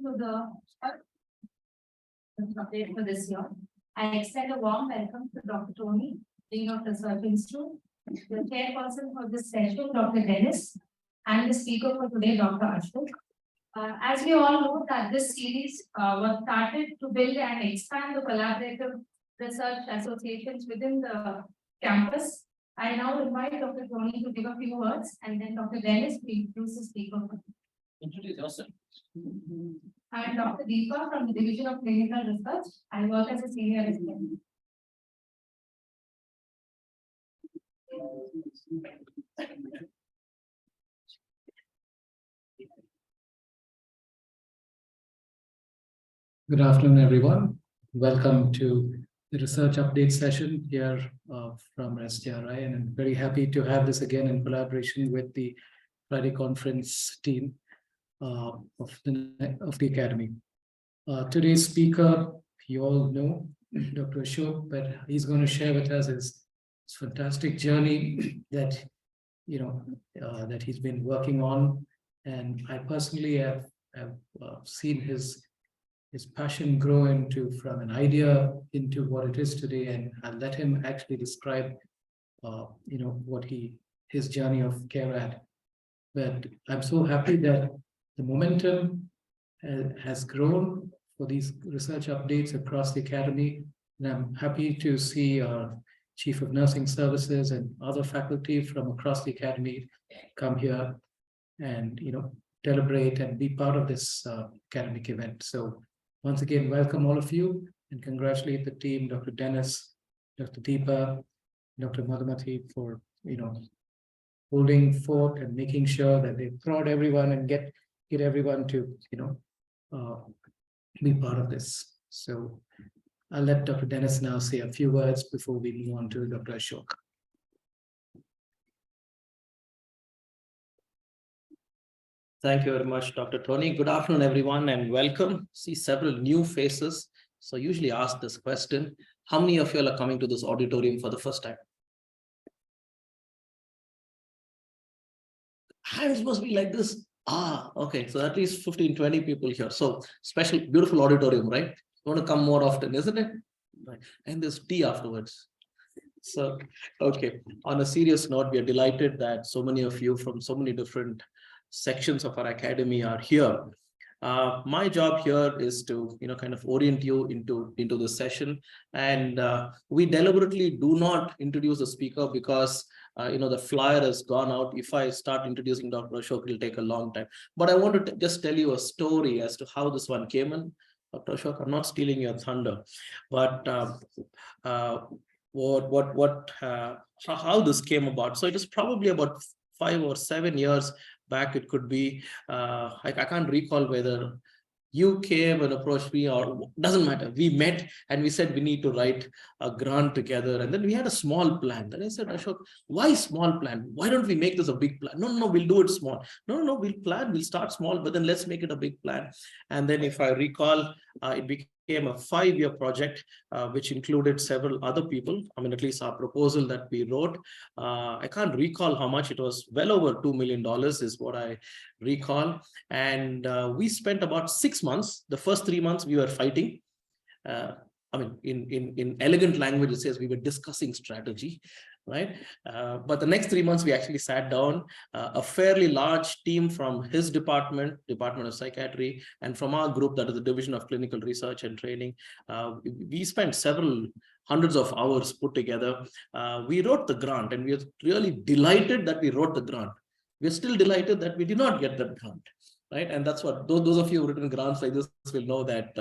to the update for this year. I extend a warm welcome to Dr. Tony, Dean of Research Institute, the chairperson for this session, Dr. Dennis, and the speaker for today, Dr. Ashok. As we all know that this series was started to build and expand the collaborative research associations within the campus. I now invite Dr. Tony to give a few words, and then Dr. Dennis will introduce the speaker. Introduce yourself. I'm Dr. Deepa from the Division of Clinical Research. I work as a senior resident. Good afternoon, everyone. Welcome to the research update session here from STRI, and I'm very happy to have this again in collaboration with the Friday conference team of the Academy. Today's speaker, you all know, Dr. Ashok, but he's going to share with us his fantastic journey that that he's been working on, and I personally have seen his passion grow from an idea into what it is today, and I'll let him actually describe what his journey of CAREADD. But I'm so happy that the momentum has grown for these research updates across the Academy, and I'm happy to see our Chief of Nursing Services and other faculty from across the Academy come here and celebrate and be part of this academic event. So once again, welcome all of you and congratulate the team, Dr. Dennis, Dr. Deepa, Dr. Madhumati, for holding forth and making sure that they prod everyone and get everyone to be part of this. So I'll let Dr. Dennis now say a few words before we move on to Dr. Ashok. Thank you very much, Dr. Tony. Good afternoon, everyone, and welcome. See several new faces. So I usually ask this question: how many of you are coming to this auditorium for the first time? Hands must be like this. Okay. So at least 15, 20 people here. So special, beautiful auditorium, right? You want to come more often, isn't it? Right. And there's tea afterwards. So, okay. On a serious note, we are delighted that so many of you from so many different sections of our academy are here. My job here is to kind of orient you into the session, and we deliberately do not introduce the speaker because the flyer has gone out. If I start introducing Dr. Ashok, it'll take a long time. But I want to just tell you a story as to how this one came in. Dr. Ashok, I'm not stealing your thunder, but how this came about. So it is probably about 5 or 7 years back. It could be, I can't recall whether you came and approached me, or doesn't matter. We met and we said we need to write a grant together, and then we had a small plan. Then I said, Ashok, why small plan? Why don't we make this a big plan? No, we'll do it small. No, we'll start small, but then let's make it a big plan. And then if I recall, it became a 5-year project, which included several other people. I mean, at least our proposal that we wrote, I can't recall how much it was. Well over $2 million is what I recall. And we spent about 6 months. The first 3 months we were fighting. I mean, in elegant language, it says we were discussing strategy, right? But the next 3 months, we actually sat down, a fairly large team from his Department of Psychiatry, and from our group, that is the Division of Clinical Research and Training. We spent several hundreds of hours put together. We wrote the grant, and we are really delighted that we wrote the grant. We're still delighted that we did not get that grant. Right, and that's what those of you who've written grants like this will know, that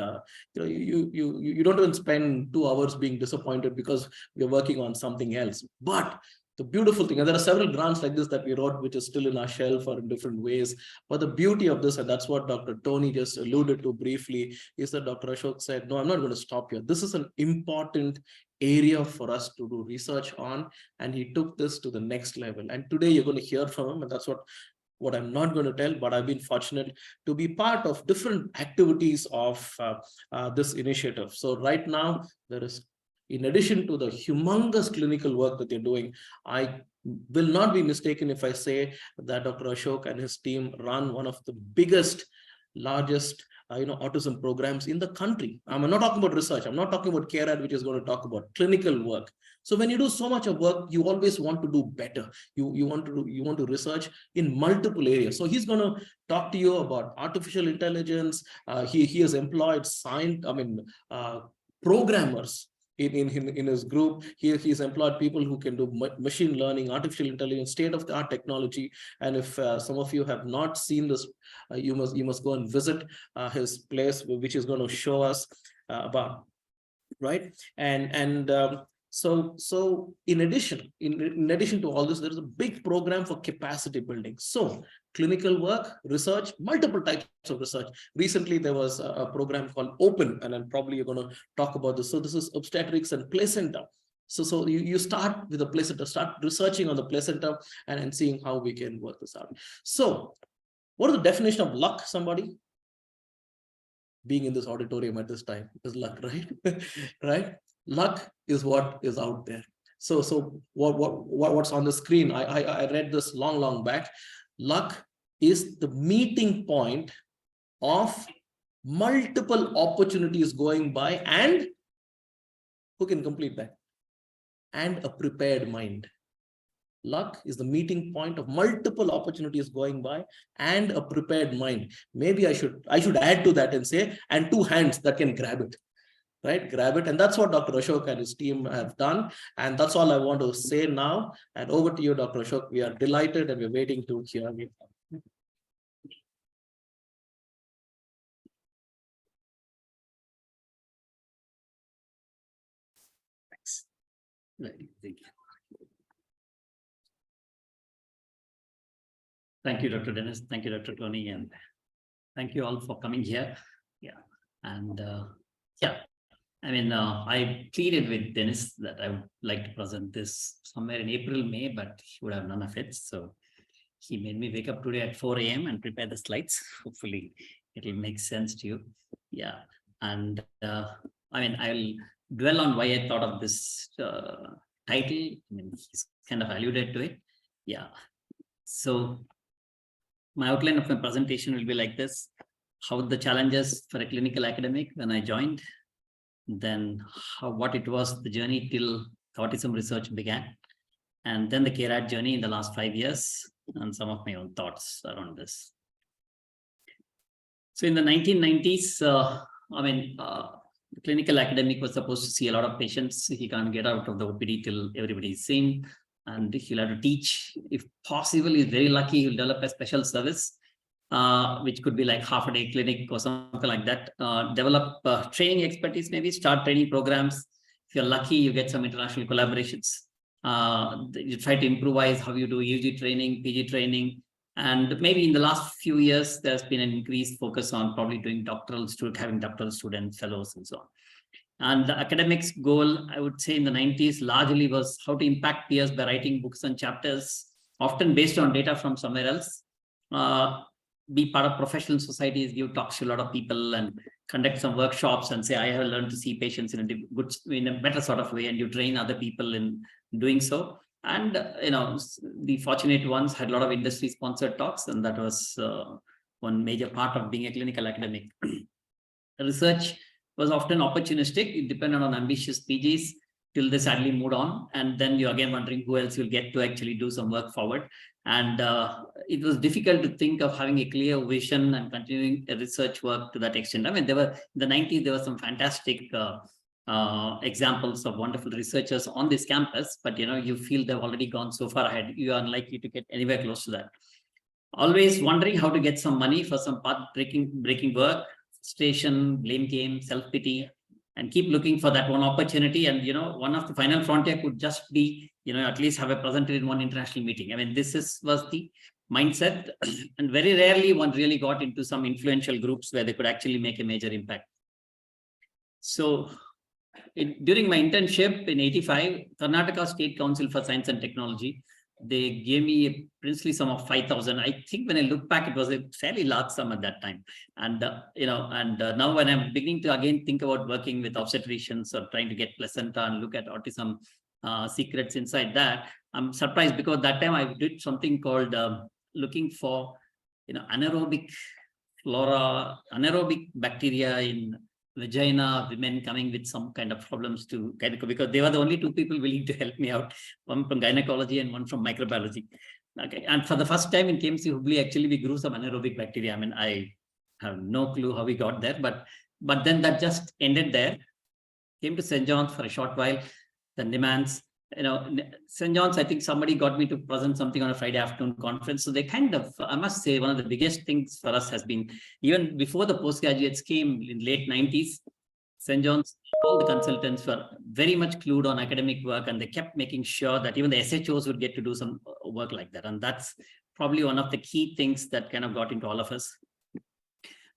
you don't even spend 2 hours being disappointed because we're working on something else. But the beautiful thing, and there are several grants like this that we wrote, which is still in our shelf or in different ways. But the beauty of this, and that's what Dr. Tony just alluded to briefly, is that Dr. Ashok said, no, I'm not going to stop here. This is an important area for us to do research on, and he took this to the next level. And today you're going to hear from him, and that's what I'm not going to tell, but I've been fortunate to be part of different activities of this initiative. So right now, there is, in addition to the humongous clinical work that they're doing, I will not be mistaken if I say that Dr. Ashok and his team run one of the biggest, largest autism programs in the country. I'm not talking about research. I'm not talking about CAREADD, which is going to talk about clinical work. So when you do so much of work, you always want to do better. You want to research in multiple areas. So he's going to talk to you about artificial intelligence. He has employed programmers in his group. He's employed people who can do machine learning, artificial intelligence, state-of-the-art technology. And if some of you have not seen this, you must go and visit his place, which is going to show us about, right? So in addition to all this, there is a big program for capacity building. So clinical work, research, multiple types of research. Recently, there was a program called Open, and then probably you're going to talk about this. So this is obstetrics and placenta. So you start with the placenta, start researching on the placenta and seeing how we can work this out. So what is the definition of luck, somebody? Being in this auditorium at this time is luck, right? Right? Luck is what is out there. So what's on the screen? I read this long back. Luck is the meeting point of multiple opportunities going by, and who can complete that? And a prepared mind. Luck is the meeting point of multiple opportunities going by and a prepared mind. Maybe I should add to that and say, and two hands that can grab it. Right, grab it. And that's what Dr. Ashok and his team have done. And that's all I want to say now. And over to you, Dr. Ashok. We are delighted and we're waiting to hear you. Thanks. Thank you. Thank you, Dr. Dennis. Thank you, Dr. Tony. And thank you all for coming here. Yeah. And I pleaded with Dennis that I would like to present this somewhere in April, May, but he would have none of it. So he made me wake up today at 4 a.m. and prepare the slides. Hopefully it will make sense to you. Yeah. And I'll dwell on why I thought of this title. He's kind of alluded to it. Yeah. So my outline of my presentation will be like this: how the challenges for a clinical academic when I joined, then what it was, the journey till autism research began, and then the CAREADD journey in the last 5 years, and some of my own thoughts around this. So in the 1990s, the clinical academic was supposed to see a lot of patients. He can't get out of the OPD till everybody is seen, and he'll have to teach. If possible, he's very lucky, he'll develop a special service, which could be like half a day clinic or something like that. Develop training expertise, maybe start training programs. If you're lucky, you get some international collaborations. You try to improvise how you do UG training, PG training. And maybe in the last few years, there's been an increased focus on probably doing having doctoral students, fellows, and so on. And the academics' goal, I would say in the 90s, largely was how to impact peers by writing books and chapters, often based on data from somewhere else. Be part of professional societies, give talks to a lot of people, and conduct some workshops and say, I have learned to see patients in a better sort of way, and you train other people in doing so. And the fortunate ones had a lot of industry-sponsored talks, and that was one major part of being a clinical academic. Research was often opportunistic. It depended on ambitious PGs till they sadly moved on. And then you're again wondering who else you'll get to actually do some work forward. And it was difficult to think of having a clear vision and continuing a research work to that extent. In the 90s, there were some fantastic examples of wonderful researchers on this campus, but you feel they've already gone so far ahead, you are unlikely to get anywhere close to that. Always wondering how to get some money for some path-breaking work, frustration, blame game, self-pity, and keep looking for that one opportunity. And one of the final frontier could just be at least have a presenter in one international meeting. This was the mindset, and very rarely one really got into some influential groups where they could actually make a major impact. So during my internship in 85, Karnataka State Council for Science and Technology, they gave me a princely sum of 5,000. I think when I look back, it was a fairly large sum at that time. And, now when I'm beginning to again think about working with obstetricians or trying to get placenta and look at autism secrets inside that, I'm surprised because that time I did something called looking for, anaerobic flora, anaerobic bacteria in vagina, women coming with some kind of problems to because they were the only two people willing to help me out, one from gynecology and one from microbiology. Okay, and for the first time in KMC Hubli, actually we grew some anaerobic bacteria. I mean, I have no clue how we got there, but then that just ended there. Came to St. John's for a short while, then demands. St. John's, I think somebody got me to present something on a Friday afternoon conference. So they kind of, I must say, one of the biggest things for us has been, even before the postgraduates came in late 90s, St. John's, all the consultants were very much clued on academic work, and they kept making sure that even the SHOs would get to do some work like that. And that's probably one of the key things that kind of got into all of us.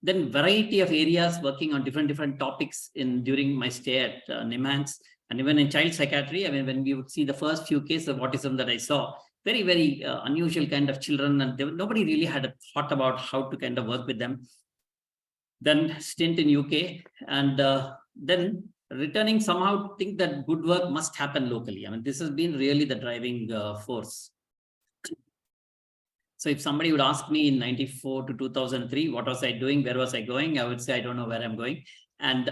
Then variety of areas working on different topics during my stay at NIMHANS. And even in child psychiatry, I mean, when we would see the first few cases of autism that I saw, very, very unusual kind of children, and nobody really had a thought about how to kind of work with them. Then stint in UK, and then returning, somehow think that good work must happen locally. I mean, this has been really the driving force. So if somebody would ask me in 94 to 2003, what was I doing? Where was I going? I would say, I don't know where I'm going. And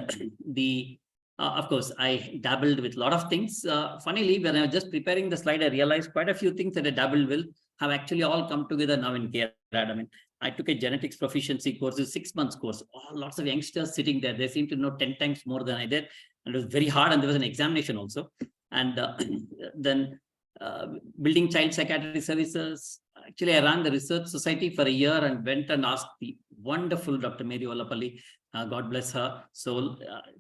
of course, I dabbled with a lot of things. Funnily, when I was just preparing the slide, I realized quite a few things that I dabbled with have actually all come together now in CAREADD. I mean, I took a genetics proficiency course, a 6 months course. Lots of youngsters sitting there. They seem to know 10 times more than I did. And it was very hard. And there was an examination also. And then building child psychiatry services. Actually, I ran the research society for a year and went and asked the wonderful Dr. Mary Olapalli, God bless her. So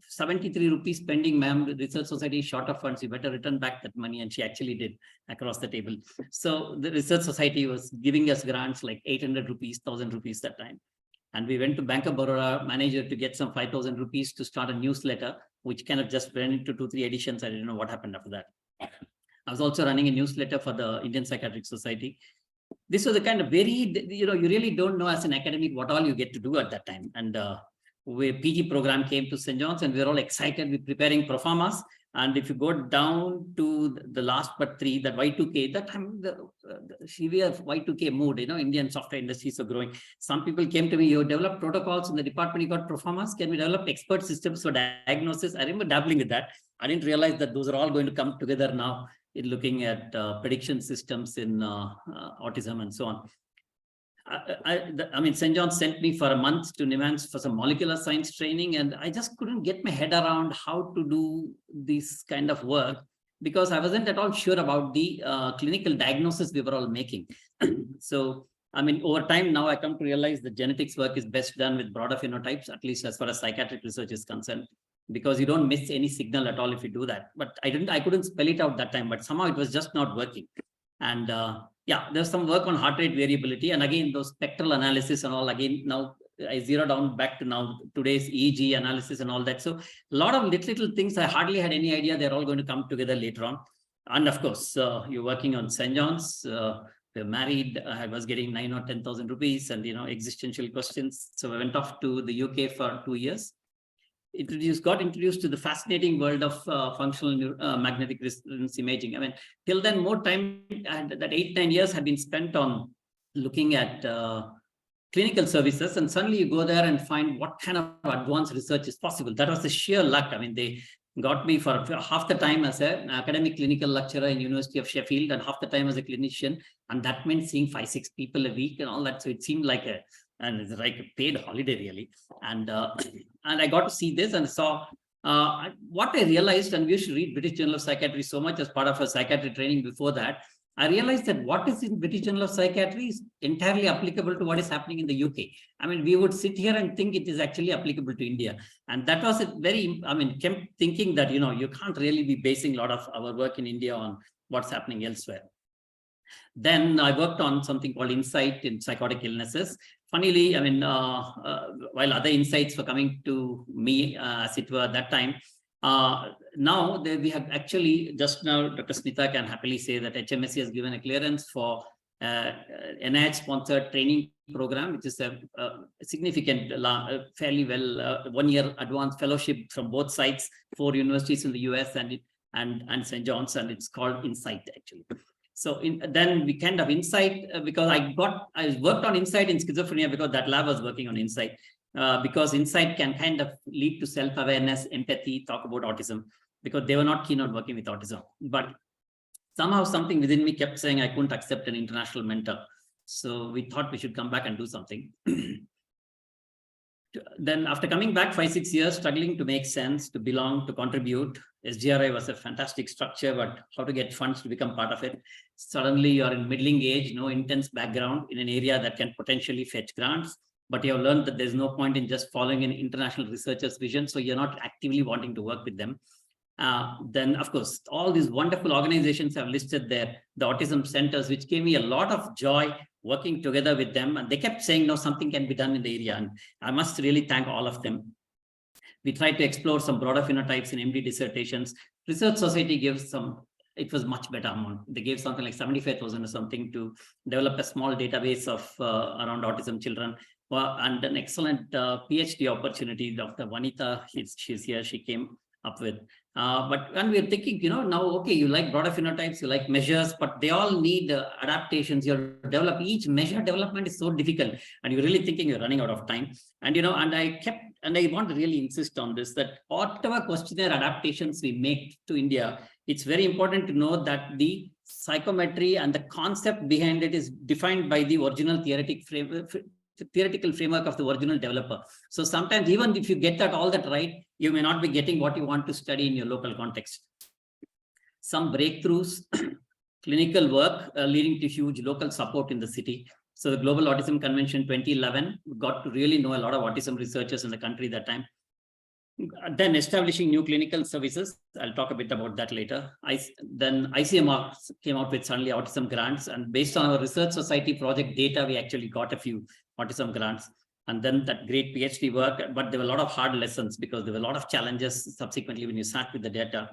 73 rupees pending, ma'am, research society is short of funds. You better return back that money. And she actually did across the table. So the research society was giving us grants like 800 rupees, 1,000 rupees that time. And we went to Bank of Baroda manager to get some 5,000 rupees to start a newsletter, which kind of just went into 2-3 editions. I didn't know what happened after that. I was also running a newsletter for the Indian Psychiatric Society. This was a kind of very, you really don't know as an academic what all you get to do at that time. And PG program came to St. John's, and we were all excited with preparing proformas. And if you go down to the last but 3, that Y2K, that time the severe Y2K mood, Indian software industries are growing. Some people came to me, you developed protocols in the department, you got proformas. Can we develop expert systems for diagnosis? I remember dabbling with that. I didn't realize that those are all going to come together now in looking at prediction systems in autism and so on. I mean, St. John sent me for a month to NIMHANS for some molecular science training, and I just couldn't get my head around how to do this kind of work because I wasn't at all sure about the clinical diagnosis we were all making. So, I mean, over time now I come to realize that genetics work is best done with broader phenotypes, at least as far as psychiatric research is concerned, because you don't miss any signal at all if you do that. But I couldn't spell it out that time, but somehow it was just not working. And yeah, there's some work on heart rate variability. And again, those spectral analysis and all, again, now I zero down back to now today's EEG analysis and all that. So a lot of little things I hardly had any idea they're all going to come together later on. And of course, you're working on St. John's, we're married, I was getting 9,000 or 10,000 rupees and, existential questions. So I went off to the UK for 2 years. Got introduced to the fascinating world of functional magnetic resonance imaging. I mean, till then, more time, that 8-9 years had been spent on looking at clinical services, and suddenly you go there and find what kind of advanced research is possible. That was the sheer luck. I mean, they got me for half the time as an academic clinical lecturer in University of Sheffield and half the time as a clinician, and that meant seeing 5-6 people a week and all that. So it seemed like a paid holiday really. And I got to see this and saw what I realized, and we should read British Journal of Psychiatry so much as part of our psychiatry training before that. I realized that what is in British Journal of Psychiatry is entirely applicable to what is happening in the UK. I mean, we would sit here and think it is actually applicable to India. And that was a very, kept thinking that, you can't really be basing a lot of our work in India on what's happening elsewhere. Then I worked on something called insight in psychotic illnesses. Funnily, while other insights were coming to me, as it were at that time, now we have actually, just now, Dr. Smita can happily say that HMSC has given a clearance for NIH-sponsored training program, which is a significant, fairly well 1-year advanced fellowship from both sides, 4 universities in the US and St. John's, and it's called Insight actually. So then we kind of insight, because I worked on insight in schizophrenia because that lab was working on insight. Because insight can kind of lead to self-awareness, empathy, talk about autism, because they were not keen on working with autism. But somehow something within me kept saying I couldn't accept an international mentor. So we thought we should come back and do something. Then after coming back 5-6 years, struggling to make sense, to belong, to contribute, SGRI was a fantastic structure, but how to get funds to become part of it? Suddenly you are in middling age, no intense background in an area that can potentially fetch grants, but you have learned that there's no point in just following an international researcher's vision, so you're not actively wanting to work with them. Then, of course, all these wonderful organizations have listed there, the autism centers, which gave me a lot of joy working together with them. And they kept saying, no, something can be done in the area. And I must really thank all of them. We tried to explore some broader phenotypes in MD dissertations. Research Society gives some, it was much better amount. They gave something like 75,000 or something to develop a small database of around autism children. And an excellent PhD opportunity. Dr. Vanita, she's here, she came up with. But when we're thinking, now, okay, you like broader phenotypes, you like measures, but they all need adaptations. You develop each measure development is so difficult, and you're really thinking you're running out of time. And, and I want to really insist on this, that whatever questionnaire adaptations we make to India, it's very important to know that the psychometry and the concept behind it is defined by the original theoretical framework of the original developer. So sometimes even if you get all that right, you may not be getting what you want to study in your local context. Some breakthroughs, clinical work leading to huge local support in the city. So the Global Autism Convention 2011 got to really know a lot of autism researchers in the country that time. Then establishing new clinical services. I'll talk a bit about that later. Then ICMR came out with suddenly autism grants, and based on our Research Society project data, we actually got a few autism grants. And then that great PhD work, but there were a lot of hard lessons because there were a lot of challenges subsequently when you sat with the data.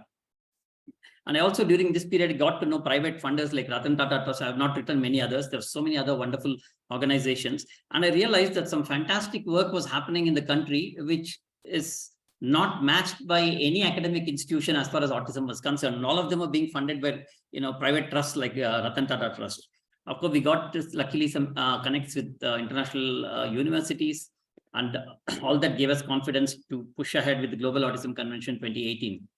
And I also, during this period, got to know private funders like Ratan Tata Trust. I have not written many others. There are so many other wonderful organizations. And I realized that some fantastic work was happening in the country, which is not matched by any academic institution as far as autism was concerned. And all of them are being funded by, private trusts like Ratan Tata Trust. Of course, we got luckily some connects with international universities, and all that gave us confidence to push ahead with the Global Autism Convention 2018.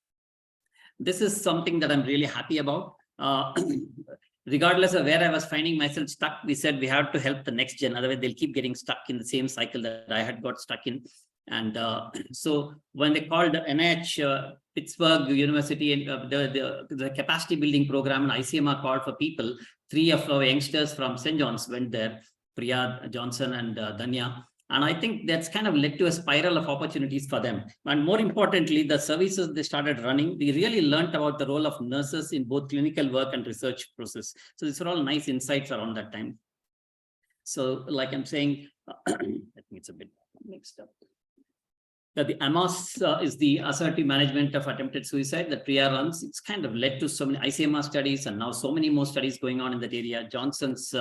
This is something that I'm really happy about. Regardless of where I was finding myself stuck, we said we have to help the next gen. Otherwise, they'll keep getting stuck in the same cycle that I had got stuck in. And so when they called NIH Pittsburgh University and the capacity building program, and ICMR called for people, 3 of our youngsters from St. John's went there, Priya, Johnson, and Danya. And I think that's kind of led to a spiral of opportunities for them. And more importantly, the services they started running, we really learned about the role of nurses in both clinical work and research process. So these are all nice insights around that time. So like I'm saying, I think it's a bit mixed up. That the AMOS is the assertive management of attempted suicide that Priya runs. It's kind of led to so many ICMR studies, and now so many more studies going on in that area. Johnson's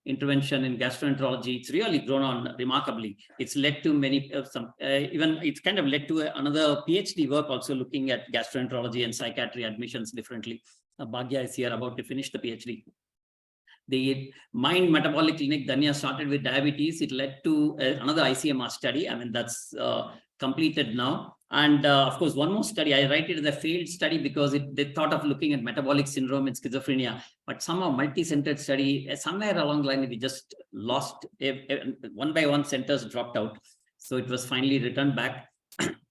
intervention in gastroenterology, it's really grown on remarkably. It's led to many even it's kind of led to another PhD work also looking at gastroenterology and psychiatry admissions differently. Bhagya is here about to finish the PhD. The Mind Metabolic Clinic, Danya started with diabetes. It led to another ICMR study. I mean, that's completed now. And of course, one more study, I write it as a failed study because they thought of looking at metabolic syndrome in schizophrenia, but somehow multi-centered study, somewhere along the line, we just lost, one by one centers dropped out. So it was finally returned back.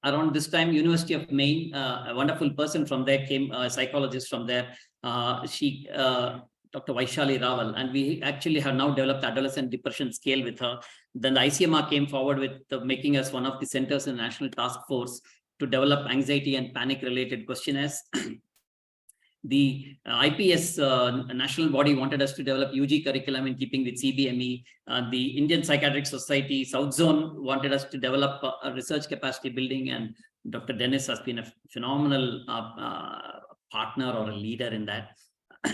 Around this time, University of Maine, a wonderful person from there came, a psychologist from there. She, Dr. Vaishali Raval, and we actually have now developed adolescent depression scale with her. Then the ICMR came forward with making us one of the centers in the National Task Force to develop anxiety and panic related questionnaires. The IPS national body wanted us to develop UG curriculum in keeping with CBME. The Indian Psychiatric Society South Zone wanted us to develop a research capacity building, and Dr. Dennis has been a phenomenal partner or a leader in that.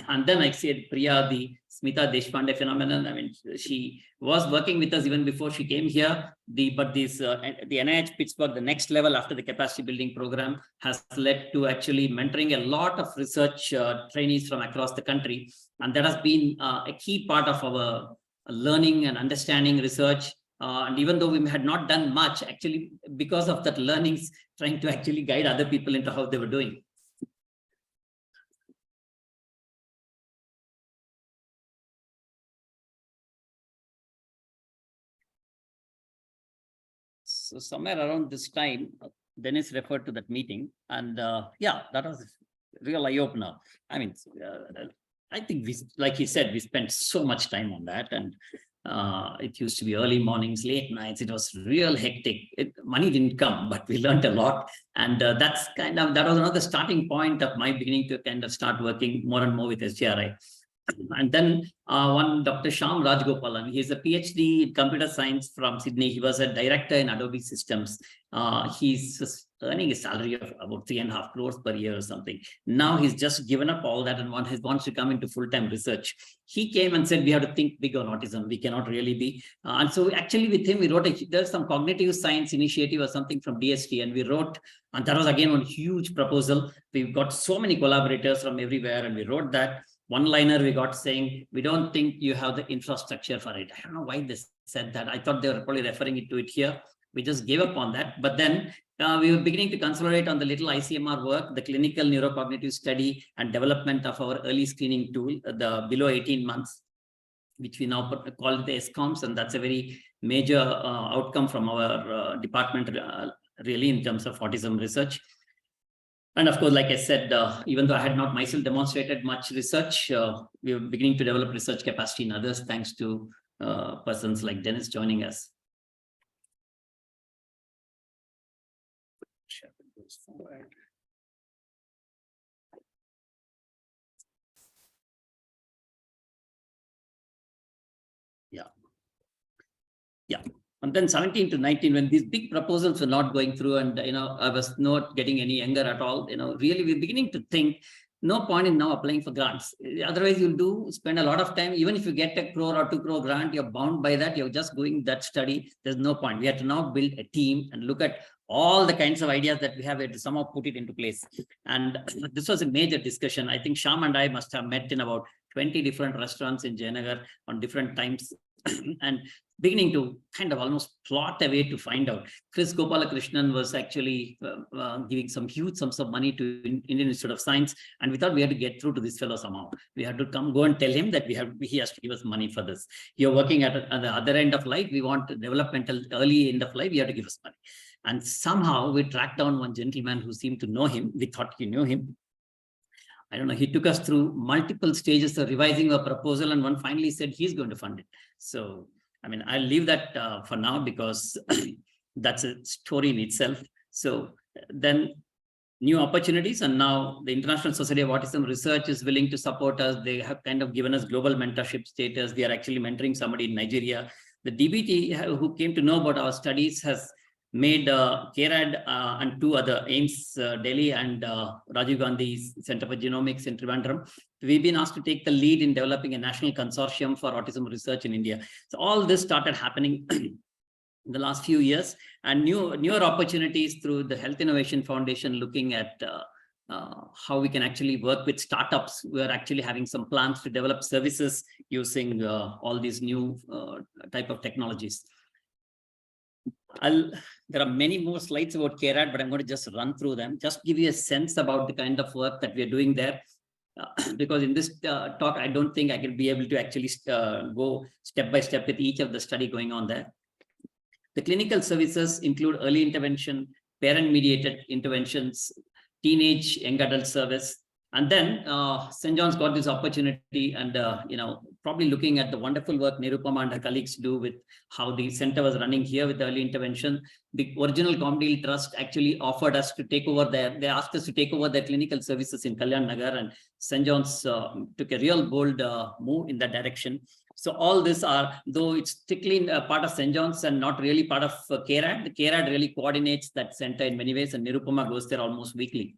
And then I said Priya, the Smita Deshpande phenomenon. I mean, she was working with us even before she came here. The NIH Pittsburgh, the next level after the capacity building program, has led to actually mentoring a lot of research trainees from across the country. And that has been a key part of our learning and understanding research. And even though we had not done much, actually, because of that learnings, trying to actually guide other people into how they were doing. So somewhere around this time, Dennis referred to that meeting, and yeah, that was a real eye-opener. I mean, I think like he said, we spent so much time on that, and it used to be early mornings, late nights. It was real hectic. Money didn't come, but we learned a lot, and that was another starting point of my beginning to kind of start working more and more with SGRI. And then one Dr. Shyam Rajgopalan, he's a PhD in computer science from Sydney. He was a director in Adobe Systems. He's earning a salary of about 3.5 crores per year or something. Now he's just given up all that and wants to come into full-time research. He came and said, we have to think big on autism. We cannot really be. And so actually with him, we wrote, there's some cognitive science initiative or something from DST, and we wrote, and that was again one huge proposal. We've got so many collaborators from everywhere, and we wrote that. One-liner we got saying, we don't think you have the infrastructure for it. I don't know why they said that. I thought they were probably referring it to it here. We just gave up on that. But then we were beginning to consolidate on the little ICMR work, the clinical neurocognitive study and development of our early screening tool, the below 18 months, which we now call the SCOMS. And that's a very major outcome from our department, really, in terms of autism research. And of course, like I said, even though I had not myself demonstrated much research, we were beginning to develop research capacity in others, thanks to persons like Dennis joining us. Yeah. And then 17 to 19, when these big proposals were not going through, and I was not getting any younger at all, really we're beginning to think, no point in now applying for grants. Otherwise, you'll spend a lot of time. Even if you get a crore or 2 crore grant, you're bound by that. You're just doing that study. There's no point. We have to now build a team and look at all the kinds of ideas that we have to somehow put it into place. And this was a major discussion. I think Shyam and I must have met in about 20 different restaurants in Jayanagar on different times. And beginning to kind of almost plot a way to find out. Chris Gopalakrishnan was actually giving some huge sums of money to Indian Institute of Science, and we thought we had to get through to this fellow somehow. We had to go and tell him that he has to give us money for this. You're working at the other end of life. We want developmental early end of life. You have to give us money. And somehow we tracked down one gentleman who seemed to know him. We thought he knew him. I don't know, he took us through multiple stages of revising a proposal, and one finally said he's going to fund it. So, I mean, I'll leave that for now, because that's a story in itself. So then new opportunities, and now the International Society of Autism Research is willing to support us. They have kind of given us global mentorship status. We are actually mentoring somebody in Nigeria. The DBT, who came to know about our studies, has made CAREADD and 2 other AIMS Delhi and Rajiv Gandhi Center for Genomics in Trivandrum. We've been asked to take the lead in developing a national consortium for autism research in India. So all this started happening in the last few years, and newer opportunities through the Health Innovation Foundation, looking at how we can actually work with startups. We're actually having some plans to develop services using all these new type of technologies. There are many more slides about CAREADD, but I'm going to just run through them, just give you a sense about the kind of work that we're doing there. Because in this talk, I don't think I can be able to actually go step by step with each of the study going on there. The clinical services include early intervention, parent-mediated interventions, teenage young adult service. And then St. John's got this opportunity, and probably looking at the wonderful work Nirupama and her colleagues do with how the center was running here with early intervention. The original Comdeal Trust actually offered us to take over they asked us to take over their clinical services in Kalyan Nagar, and St. John's took a real bold move in that direction. So all this though it's strictly part of St. John's and not really part of CAREADD, the CAREADD really coordinates that center in many ways, and Nirupama goes there almost weekly.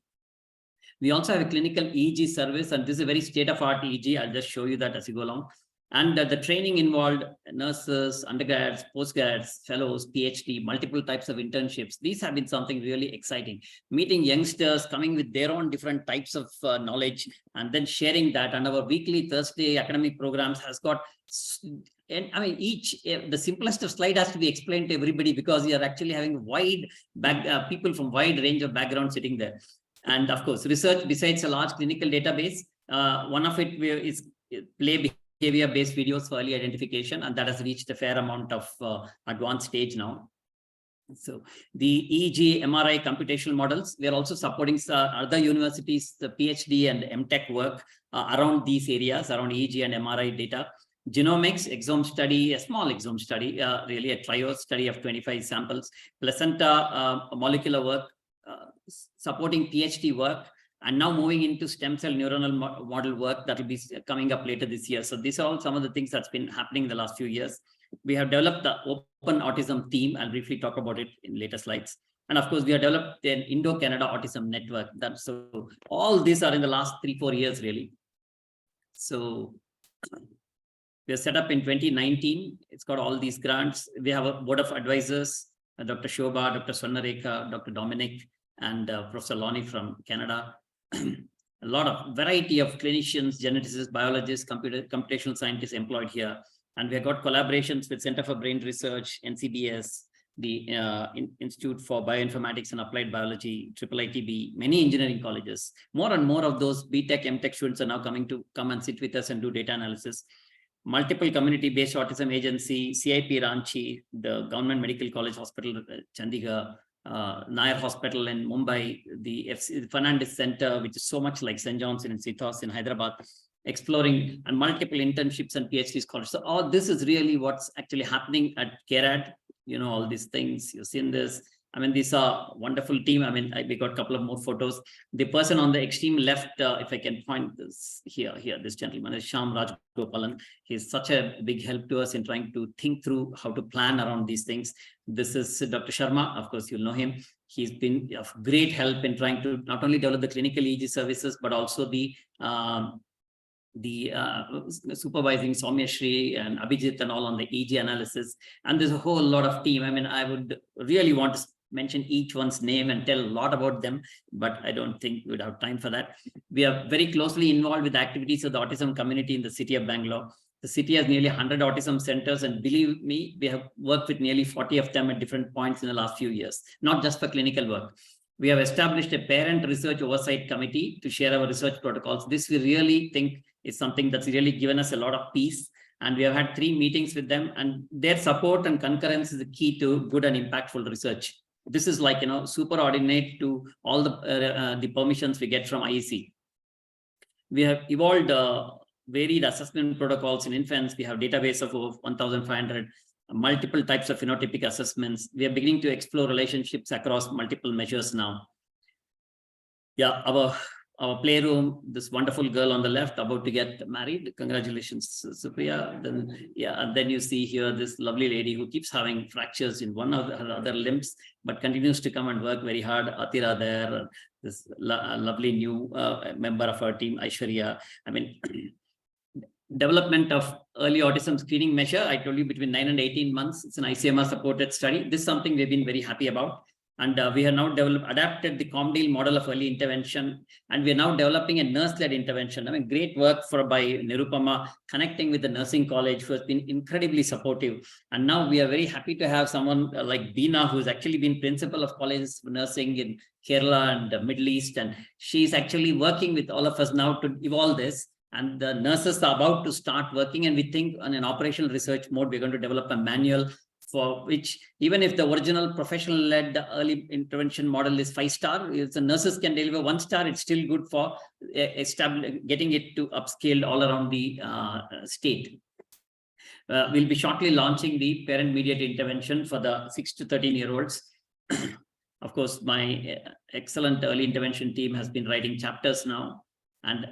We also have a clinical EEG service, and this is a very state-of-art EEG. I'll just show you that as you go along. And the training involved nurses, undergrads, postgrads, fellows, PhD, multiple types of internships. These have been something really exciting. Meeting youngsters, coming with their own different types of knowledge, and then sharing that. And our weekly Thursday academic programs has got, and I mean, the simplest of slide has to be explained to everybody, because you are actually having wide people from wide range of backgrounds sitting there. And of course, research besides a large clinical database, one of it is play behavior-based videos for early identification, and that has reached a fair amount of advanced stage now. So the EEG, MRI computational models, we are also supporting other universities, the PhD and MTech work around these areas, around EEG and MRI data. Genomics, exome study, a small exome study, really a trial study of 25 samples. Placenta molecular work, supporting PhD work, and now moving into stem cell neuronal model work that will be coming up later this year. So these are all some of the things that's been happening in the last few years. We have developed the open autism team. I'll briefly talk about it in later slides. And of course, we have developed an Indo-Canada autism network. So all these are in the last 3-4 years, really. So we are set up in 2019. It's got all these grants. We have a board of advisors, Dr. Shobha, Dr. Swarnareka, Dr. Dominic, and Professor Lonnie from Canada. A lot of variety of clinicians, geneticists, biologists, computational scientists employed here. And we have got collaborations with Center for Brain Research, NCBS, the Institute for Bioinformatics and Applied Biology, IIITB, many engineering colleges. More and more of those BTech, MTech students are now coming to come and sit with us and do data analysis. Multiple community-based autism agency, CIP Ranchi, the Government Medical College Hospital, Chandigarh, Nair Hospital in Mumbai, the Fernandez Center, which is so much like St. John's in Sithos in Hyderabad, exploring, and multiple internships and PhD scholars. So all this is really what's actually happening at CAREADD. You know, all these things, you've seen this. I mean, these are wonderful team. I mean, we got a couple of more photos. The person on the extreme left, if I can find this here, this gentleman is Shyam Rajgopalan. He's such a big help to us in trying to think through how to plan around these things. This is Dr. Sharma. Of course, you'll know him. He's been of great help in trying to not only develop the clinical EEG services, but also the supervising Soumya Shri and Abhijit and all on the EEG analysis. And there's a whole lot of team. I mean, I would really want to mention each one's name and tell a lot about them, but I don't think we would have time for that. We are very closely involved with the activities of the autism community in the city of Bangalore. The city has nearly 100 autism centers, and believe me, we have worked with nearly 40 of them at different points in the last few years, not just for clinical work. We have established a parent research oversight committee to share our research protocols. This we really think is something that's really given us a lot of peace. And we have had 3 meetings with them, and their support and concurrence is the key to good and impactful research. This is like, superordinate to all the permissions we get from IEC. We have evolved varied assessment protocols in infants. We have database of over 1,500, multiple types of phenotypic assessments. We are beginning to explore relationships across multiple measures now. Yeah, our playroom, this wonderful girl on the left about to get married. Congratulations, Supriya. And then you see here this lovely lady who keeps having fractures in one of her other limbs, but continues to come and work very hard. Atira there, this lovely new member of our team, Aishwarya. I mean, development of early autism screening measure. I told you between 9 and 18 months. It's an ICMR supported study. This is something we've been very happy about. And we have now adapted the COMDEAL model of early intervention. And we are now developing a nurse-led intervention. I mean, great work by Nirupama, connecting with the nursing college, who has been incredibly supportive. And now we are very happy to have someone like Beena, who's actually been principal of colleges of nursing in Kerala and the Middle East. And she's actually working with all of us now to evolve this. And the nurses are about to start working. And we think on an operational research mode, we're going to develop a manual for which, even if the original professional-led early intervention model is 5-star, if the nurses can deliver 1-star, it's still good for getting it to upscale all around the state. We'll be shortly launching the parent-mediated intervention for the 6 to 13-year-olds. Of course, my excellent early intervention team has been writing chapters now. And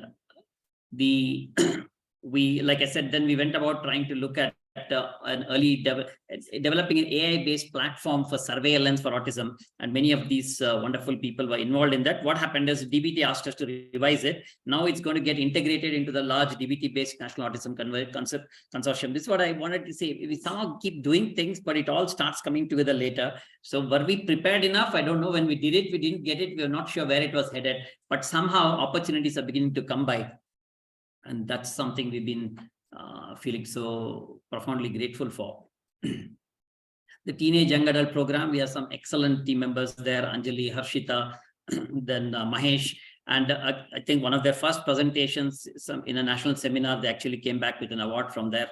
like I said, then we went about trying to look at an early developing an AI-based platform for surveillance for autism, and many of these wonderful people were involved in that. What happened is DBT asked us to revise it. Now it's going to get integrated into the large DBT-based National Autism Consortium. This is what I wanted to say. We somehow keep doing things, but it all starts coming together later. So were we prepared enough? I don't know. When we did it, we didn't get it. We were not sure where it was headed, but somehow opportunities are beginning to come by. And that's something we've been feeling so profoundly grateful for. The teenage young adult program, we have some excellent team members there, Anjali, Harshita, then Mahesh. And I think one of their first presentations in a national seminar, they actually came back with an award from there.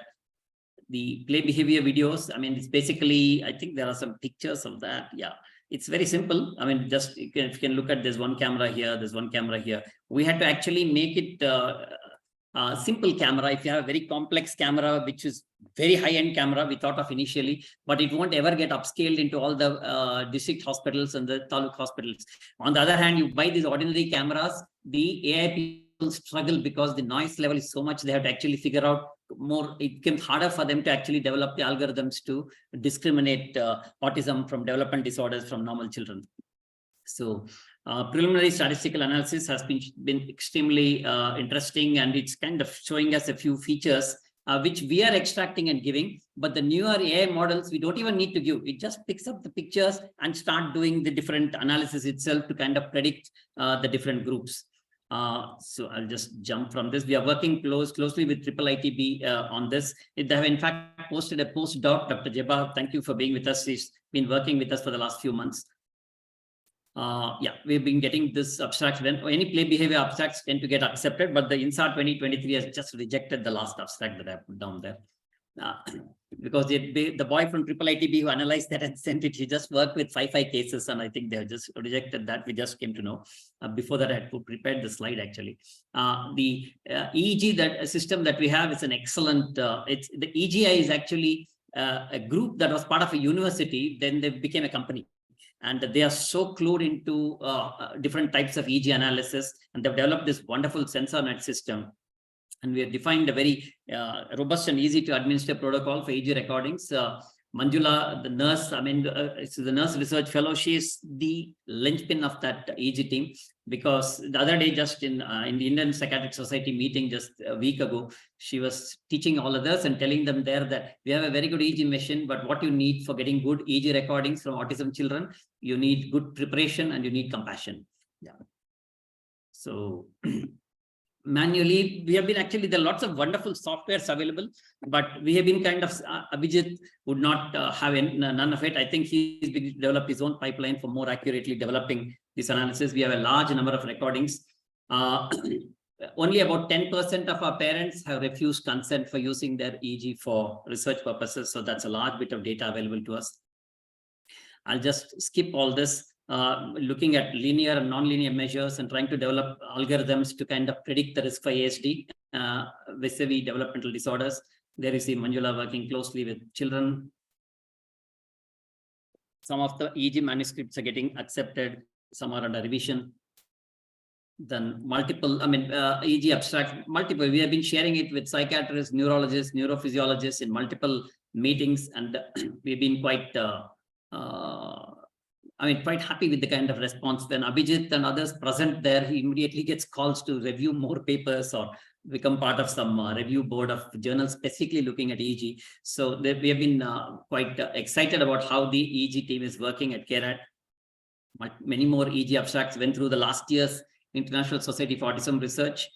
The play behavior videos, I mean, it's basically, I think there are some pictures of that. Yeah, it's very simple. I mean, just if you can look at, there's one camera here, there's one camera here. We had to actually make it simple camera. If you have a very complex camera, which is very high-end camera, we thought of initially, but it won't ever get upscaled into all the district hospitals and the taluk hospitals. On the other hand, you buy these ordinary cameras, the AI people struggle because the noise level is so much, they have to actually figure out more. It becomes harder for them to actually develop the algorithms to discriminate autism from developmental disorders from normal children. So preliminary statistical analysis has been extremely interesting, and it's kind of showing us a few features which we are extracting and giving. But the newer AI models, we don't even need to give. It just picks up the pictures and start doing the different analysis itself to kind of predict the different groups. So I'll just jump from this. We are working closely with IIITB on this. They have in fact posted a postdoc, Dr. Jeba. Thank you for being with us. He's been working with us for the last few months. Yeah, we've been getting this abstract. When any play behavior abstracts tend to get accepted, but the INSAR 2023 has just rejected the last abstract that I put down there. Because the boy from IIITB who analyzed that and sent it, he just worked with 5 cases, and I think they have just rejected that. We just came to know. Before that, I had prepared the slide actually. The EEG system that we have is an excellent. The EGI is actually a group that was part of a university. Then they became a company. And they are so clued into different types of EEG analysis, and they've developed this wonderful sensor net system. And we have defined a very robust and easy to administer protocol for EEG recordings. Manjula, the nurse, I mean, it's the nurse research fellow. She is the linchpin of that EEG team, because the other day, just in the Indian Psychiatric Society meeting just a week ago, she was teaching all others and telling them there that we have a very good EEG machine, but what you need for getting good EEG recordings from autism children, you need good preparation and you need compassion. Yeah. So manually, we have been actually, there are lots of wonderful softwares available, but we have been kind of, Abhijit would not have none of it. I think he's developed his own pipeline for more accurately developing this analysis. We have a large number of recordings. Only about 10% of our parents have refused consent for using their EEG for research purposes. So that's a large bit of data available to us. I'll just skip all this. Looking at linear and non-linear measures and trying to develop algorithms to kind of predict the risk for ASD vis-a-vis developmental disorders. There you see Manjula working closely with children. Some of the EEG manuscripts are getting accepted, some are under revision. Then multiple, I mean, EEG abstract, multiple. We have been sharing it with psychiatrists, neurologists, neurophysiologists in meetings, and we've been quite quite happy with the kind of response. When Abhijit and others present there, he immediately gets calls to review more papers or become part of some review board of journals specifically looking at EEG. So we have been quite excited about how the EEG team is working at CAREADD. Many more EEG abstracts went through the last year's International Society for Autism Research.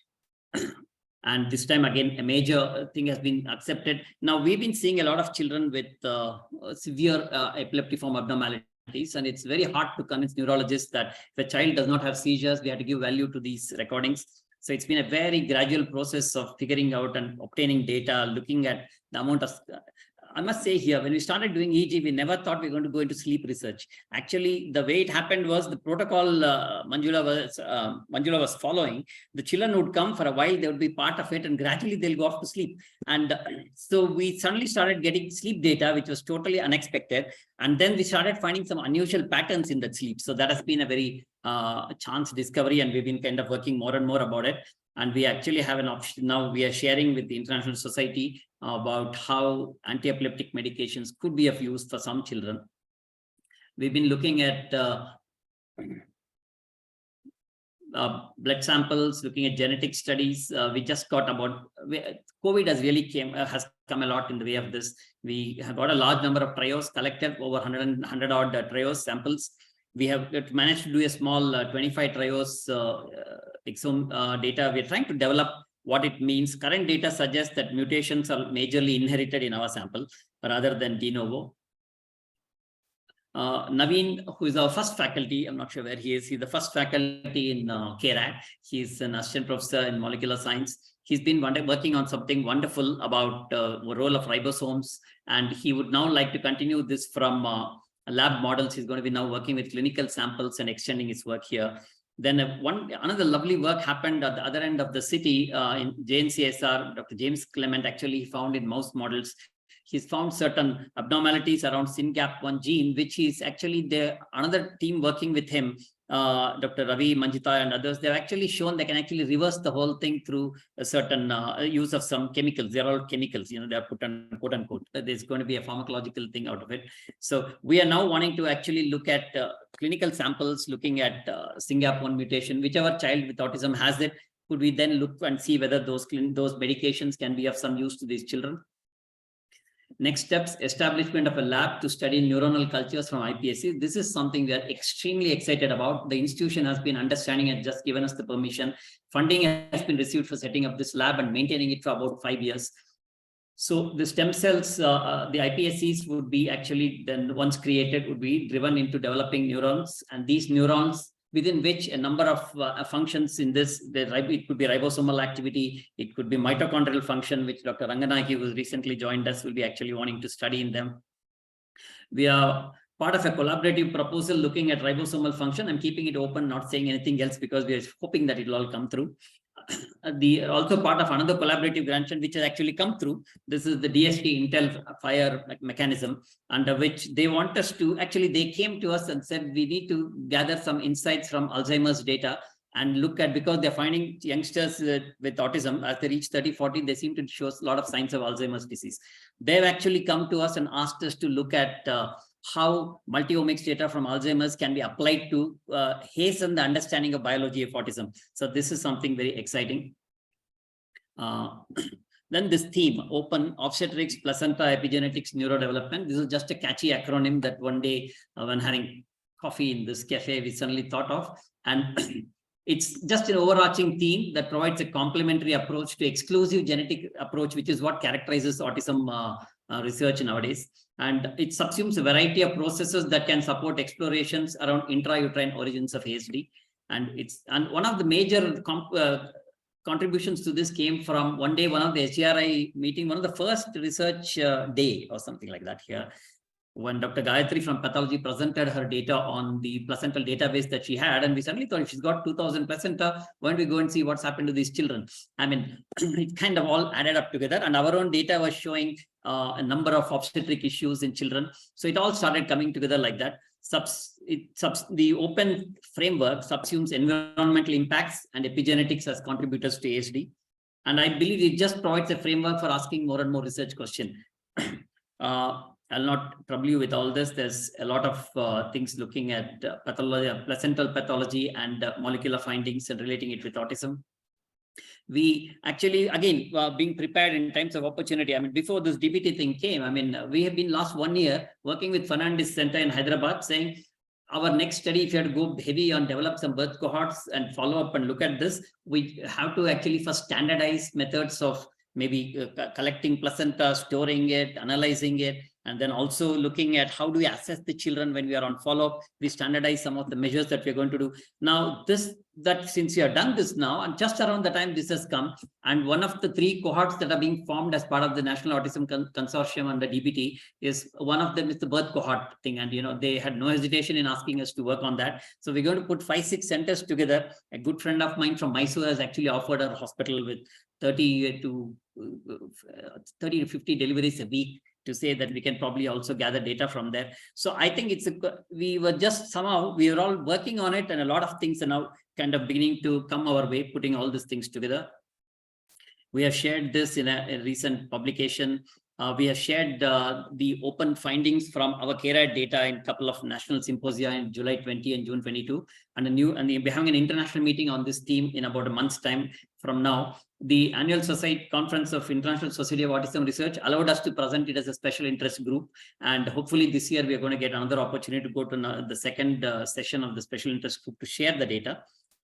And this time again, a major thing has been accepted. Now we've been seeing a lot of children with severe epileptiform abnormalities. And it's very hard to convince neurologists that if a child does not have seizures, we have to give value to these recordings. So it's been a very gradual process of figuring out and obtaining data, looking at the amount of, I must say here, when we started doing EEG, we never thought we were going to go into sleep research. Actually, the way it happened was the protocol Manjula was following. The children would come for a while, they would be part of it, and gradually they'll go off to sleep. And so we suddenly started getting sleep data, which was totally unexpected. And then we started finding some unusual patterns in that sleep. So that has been a very chance discovery, and we've been kind of working more and more about it. And we actually have an option now. We are sharing with the International Society about how anti-epileptic medications could be of use for some children. We've been looking at blood samples, looking at genetic studies. We just got COVID has come a lot in the way of this. We have got a large number of trios collected, over 100 odd trios samples. We have managed to do a small 25 trios exome data. We're trying to develop what it means. Current data suggests that mutations are majorly inherited in our sample rather than de novo. Naveen, who is our first faculty, I'm not sure where he is. He's the first faculty in CAREADD. He's an assistant professor in molecular science. He's been working on something wonderful about the role of ribosomes, and he would now like to continue this from lab models. He's going to be now working with clinical samples and extending his work here. Then another lovely work happened at the other end of the city in JNCSR. Dr. James Clement actually found in mouse models. He's found certain abnormalities around SYNGAP1 gene, which is actually another team working with him, Dr. Ravi, Manjita, and others. They've actually shown they can actually reverse the whole thing through a certain use of some chemicals. They're all chemicals, they're put on quote unquote. There's going to be a pharmacological thing out of it. So we are now wanting to actually look at clinical samples, looking at SYNGAP1 mutation, whichever child with autism has it. Could we then look and see whether those medications can be of some use to these children? Next steps, establishment of a lab to study neuronal cultures from iPSC. This is something we are extremely excited about. The institution has been understanding and just given us the permission. Funding has been received for setting up this lab and maintaining it for about 5 years. So the stem cells, the iPSCs would be actually then once created would be driven into developing neurons, and these neurons within which a number of functions in this, it could be ribosomal activity, it could be mitochondrial function, which Dr. Ranganaki, who recently joined us, will be actually wanting to study in them. We are part of a collaborative proposal looking at ribosomal function. I'm keeping it open, not saying anything else, because we are hoping that it will all come through. Also part of another collaborative grant which has actually come through. This is the DST Intel Fire mechanism, under which they want us to, actually they came to us and said we need to gather some insights from Alzheimer's data and look at, because they're finding youngsters with autism, as they reach 30, 40, they seem to show a lot of signs of Alzheimer's disease. They've actually come to us and asked us to look at how multi-omics data from Alzheimer's can be applied to hasten the understanding of biology of autism. So this is something very exciting. Then this theme, open obstetrics, placenta, epigenetics, neurodevelopment. This is just a catchy acronym that one day when having coffee in this cafe, we suddenly thought of. And it's just an overarching theme that provides a complementary approach to exclusive genetic approach, which is what characterizes autism research nowadays. And it subsumes a variety of processes that can support explorations around intrauterine origins of ASD. And one of the major contributions to this came from one day, one of the HGRI meeting, one of the first research day or something like that here, when Dr. Gayatri from pathology presented her data on the placental database that she had. And we suddenly thought, if she's got 2000 placenta, why don't we go and see what's happened to these children? I mean, it kind of all added up together, and our own data was showing a number of obstetric issues in children. So it all started coming together like that. The open framework subsumes environmental impacts and epigenetics as contributors to ASD. And I believe it just provides a framework for asking more and more research questions. I'll not trouble you with all this. There's a lot of things looking at pathology, placental pathology and molecular findings and relating it with autism. We actually, again, being prepared in times of opportunity. I mean, before this DBT thing came, I mean, we have been last 1 year working with Fernandez Center in Hyderabad, saying our next study, if you have to go heavy on develop some birth cohorts and follow up and look at this, we have to actually first standardize methods of maybe collecting placenta, storing it, analyzing it, and then also looking at how do we assess the children when we are on follow-up. We standardize some of the measures that we're going to do. Now, since you have done this now, and just around the time this has come, and one of the 3 cohorts that are being formed as part of the National Autism Consortium under DBT is, one of them is the birth cohort thing. And, they had no hesitation in asking us to work on that. So we're going to put 5-6 centers together. A good friend of mine from Mysore has actually offered a hospital with 30 to 50 deliveries a week. to say that we can probably also gather data from there. So I think we were all working on it, and a lot of things are now kind of beginning to come our way, putting all these things together. We have shared this in a recent publication. We have shared the open findings from our CAREADD data in a couple of national symposia in July 20 and June 22, and we're having an international meeting on this theme in about a month's time from now. The annual conference of International Society of Autism Research allowed us to present it as a special interest group, and hopefully this year we are going to get another opportunity to go to the second session of the special interest group to share the data.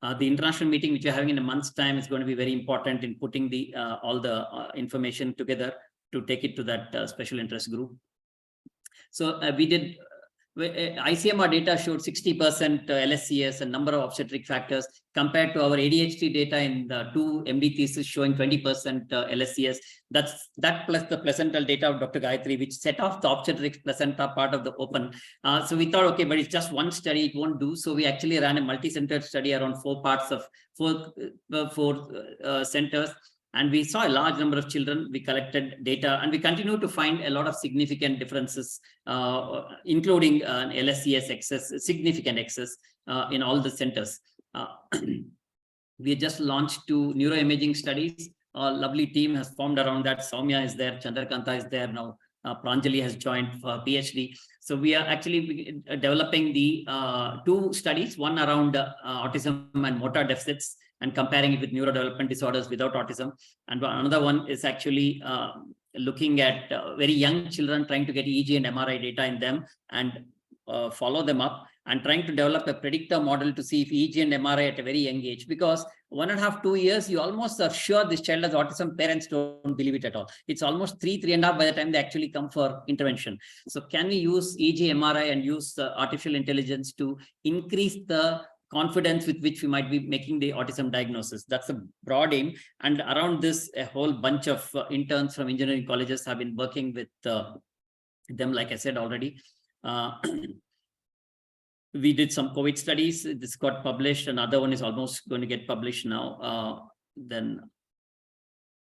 The international meeting, which we're having in a month's time, is going to be very important in putting the all the information together to take it to that special interest group. So we did, ICMR data showed 60% LSCS and number of obstetric factors compared to our ADHD data in the 2 MD thesis showing 20% LSCS. That plus the placental data of Dr. Gayatri, which set off the obstetrics placenta part of the open. So we thought, okay, but it's just one study, it won't do. So we actually ran a multi-centered study around 4 parts of 4 centers. And we saw a large number of children. We collected data, and we continue to find a lot of significant differences, including LSCS excess, significant excess in all the centers. We just launched 2 neuroimaging studies. A lovely team has formed around that. Soumya is there, Chandrakanta is there now. Pranjali has joined for PhD. So we are actually developing the 2 studies, one around autism and motor deficits, and comparing it with neurodevelopment disorders without autism. And another one is actually looking at very young children, trying to get EEG and MRI data in them and follow them up, and trying to develop a predictor model to see if EEG and MRI at a very young age, because 1.5 to 2 years, you almost are sure this child has autism. Parents don't believe it at all. It's almost 3.5 by the time they actually come for intervention. So can we use EEG, MRI and use artificial intelligence to increase the confidence with which we might be making the autism diagnosis? That's a broad aim. And around this, a whole bunch of interns from engineering colleges have been working with them, like I said already. We did some COVID studies. This got published. Another one is almost going to get published now. Then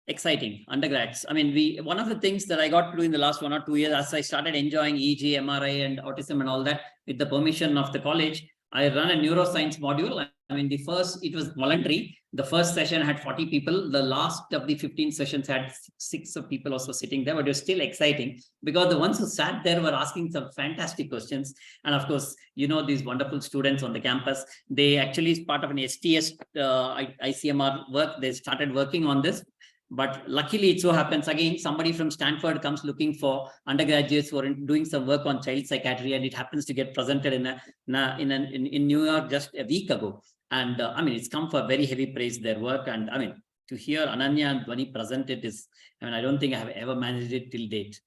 exciting undergrads. I mean, one of the things that I got to do in the last 1 or 2 years, as I started enjoying EEG, MRI and autism and all that, with the permission of the college, I run a neuroscience module. I mean, it was voluntary. The first session had 40 people. The last of the 15 sessions had 6 people also sitting there, but it was still exciting because the ones who sat there were asking some fantastic questions. And of course, you know, these wonderful students on the campus, they actually, as part of an STS ICMR work, they started working on this. But luckily, it so happens, again, somebody from Stanford comes looking for undergraduates who are doing some work on child psychiatry, and it happens to get presented in New York just a week ago. And I mean, it's come for very heavy praise, their work. And I mean, to hear Ananya and Dhwani present it is, I mean, I don't think I have ever managed it till date.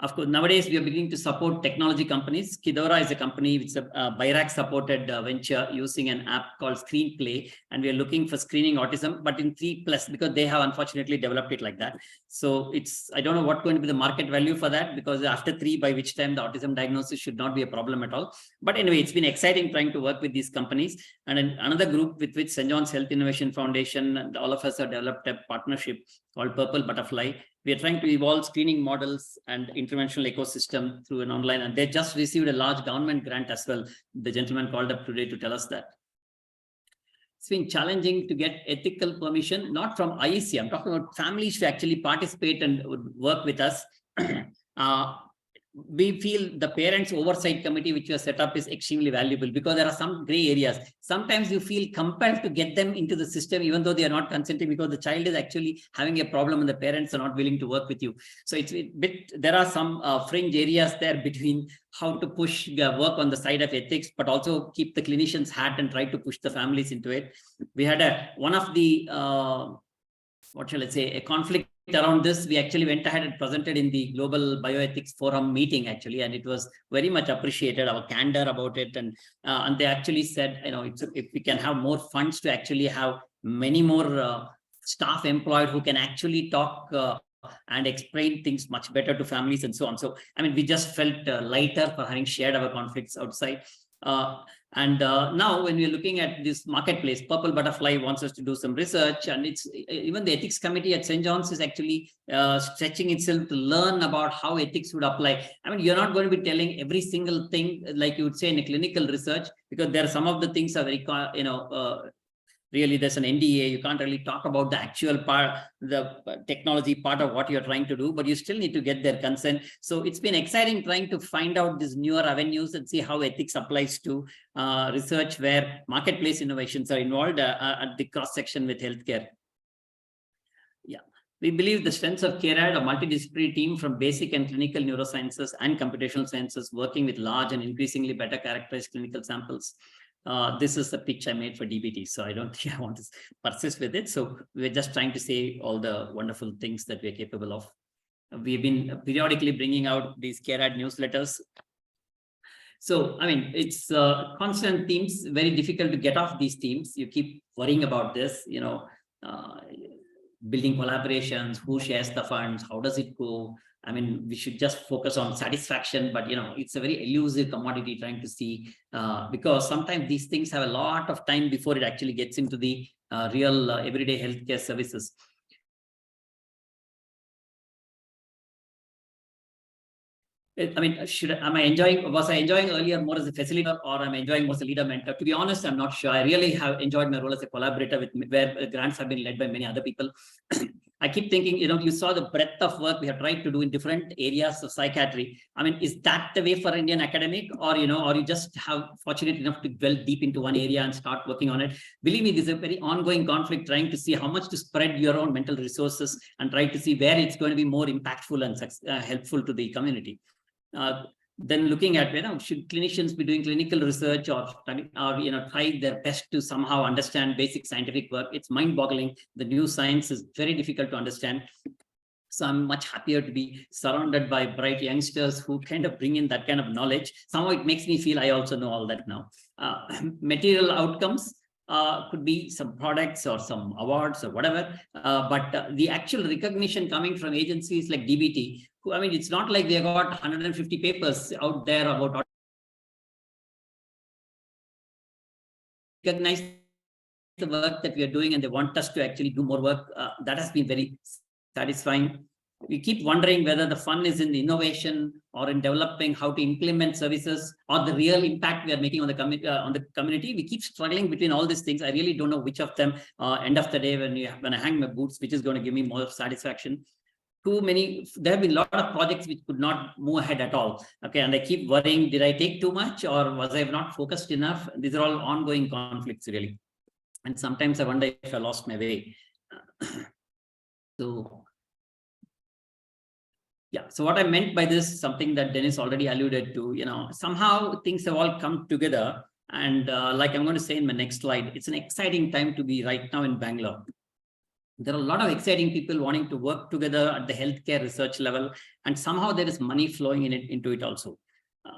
Of course, nowadays we are beginning to support technology companies. Kidora is a company which is a BIRAC supported venture using an app called Screenplay, and we are looking for screening autism, but in 3+, because they have unfortunately developed it like that. So I don't know what's going to be the market value for that, because after 3, by which time the autism diagnosis should not be a problem at all. But anyway, it's been exciting trying to work with these companies. And then another group with which St. John's Health Innovation Foundation and all of us have developed a partnership called Purple Butterfly. We are trying to evolve screening models and interventional ecosystem through an online, and they just received a large government grant as well. The gentleman called up today to tell us that. It's been challenging to get ethical permission, not from IEC. I'm talking about families to actually participate and work with us. We feel the parents oversight committee which was set up is extremely valuable, because there are some gray areas. Sometimes you feel compelled to get them into the system even though they are not consenting, because the child is actually having a problem and the parents are not willing to work with you. So it's a bit, there are some fringe areas there between how to push work on the side of ethics, but also keep the clinician's hat and try to push the families into it. We had one of the what shall I say, a conflict around this. We actually went ahead and presented in the Global Bioethics Forum meeting, actually, and it was very much appreciated, our candor about it. And they actually said, you know, if we can have more funds to actually have many more staff employed who can actually talk and explain things much better to families and so on. So, I mean, we just felt lighter for having shared our conflicts outside. And now when we're looking at this marketplace, Purple Butterfly wants us to do some research, and it's even the ethics committee at St. John's is actually stretching itself to learn about how ethics would apply. I mean, you're not going to be telling every single thing like you would say in a clinical research, because there are some of the things are very, really there's an NDA, you can't really talk about the actual part, the technology part of what you're trying to do, but you still need to get their consent. So it's been exciting trying to find out these newer avenues and see how ethics applies to research where marketplace innovations are involved at the cross section with healthcare. Yeah. We believe the strengths of CAREADD, a multidisciplinary team from basic and clinical neurosciences and computational sciences, working with large and increasingly better characterized clinical samples. This is the pitch I made for DBT, so I don't think I want to persist with it. So we're just trying to say all the wonderful things that we're capable of. We've been periodically bringing out these CAREADD newsletters. So, I mean, it's constant themes, very difficult to get off these themes. You keep worrying about this, building collaborations, who shares the funds, how does it go? I mean, we should just focus on satisfaction, but it's a very elusive commodity trying to see, because sometimes these things have a lot of time before it actually gets into the real everyday healthcare services. I mean, was I enjoying earlier more as a facilitator, or am I enjoying more as a leader mentor? To be honest, I'm not sure. I really have enjoyed my role as a collaborator where grants have been led by many other people. I keep thinking, you saw the breadth of work we have tried to do in different areas of psychiatry. I mean, is that the way for Indian academic, or, or you just have fortunate enough to dwell deep into one area and start working on it? Believe me, this is a very ongoing conflict, trying to see how much to spread your own mental resources and try to see where it's going to be more impactful and helpful to the community. Then looking at should clinicians be doing clinical research or try their best to somehow understand basic scientific work. It's mind-boggling. The new science is very difficult to understand. So I'm much happier to be surrounded by bright youngsters who kind of bring in that kind of knowledge. Somehow it makes me feel I also know all that now. Material outcomes could be some products or some awards or whatever, but the actual recognition coming from agencies like DBT, who, I mean, it's not like they got 150 papers out there about recognize the work that we are doing, and they want us to actually do more work. That has been very satisfying. We keep wondering whether the fun is in the innovation or in developing how to implement services, or the real impact we are making on the community. We keep struggling between all these things. I really don't know which of them, end of the day, when I hang my boots, which is going to give me more satisfaction. There have been a lot of projects which could not move ahead at all. Okay, and I keep worrying, did I take too much, or was I not focused enough? These are all ongoing conflicts, really. And sometimes I wonder if I lost my way. So what I meant by this, something that Dennis already alluded to, somehow things have all come together. And like I'm going to say in my next slide, it's an exciting time to be right now in Bangalore. There are a lot of exciting people wanting to work together at the healthcare research level, and somehow there is money flowing into it also.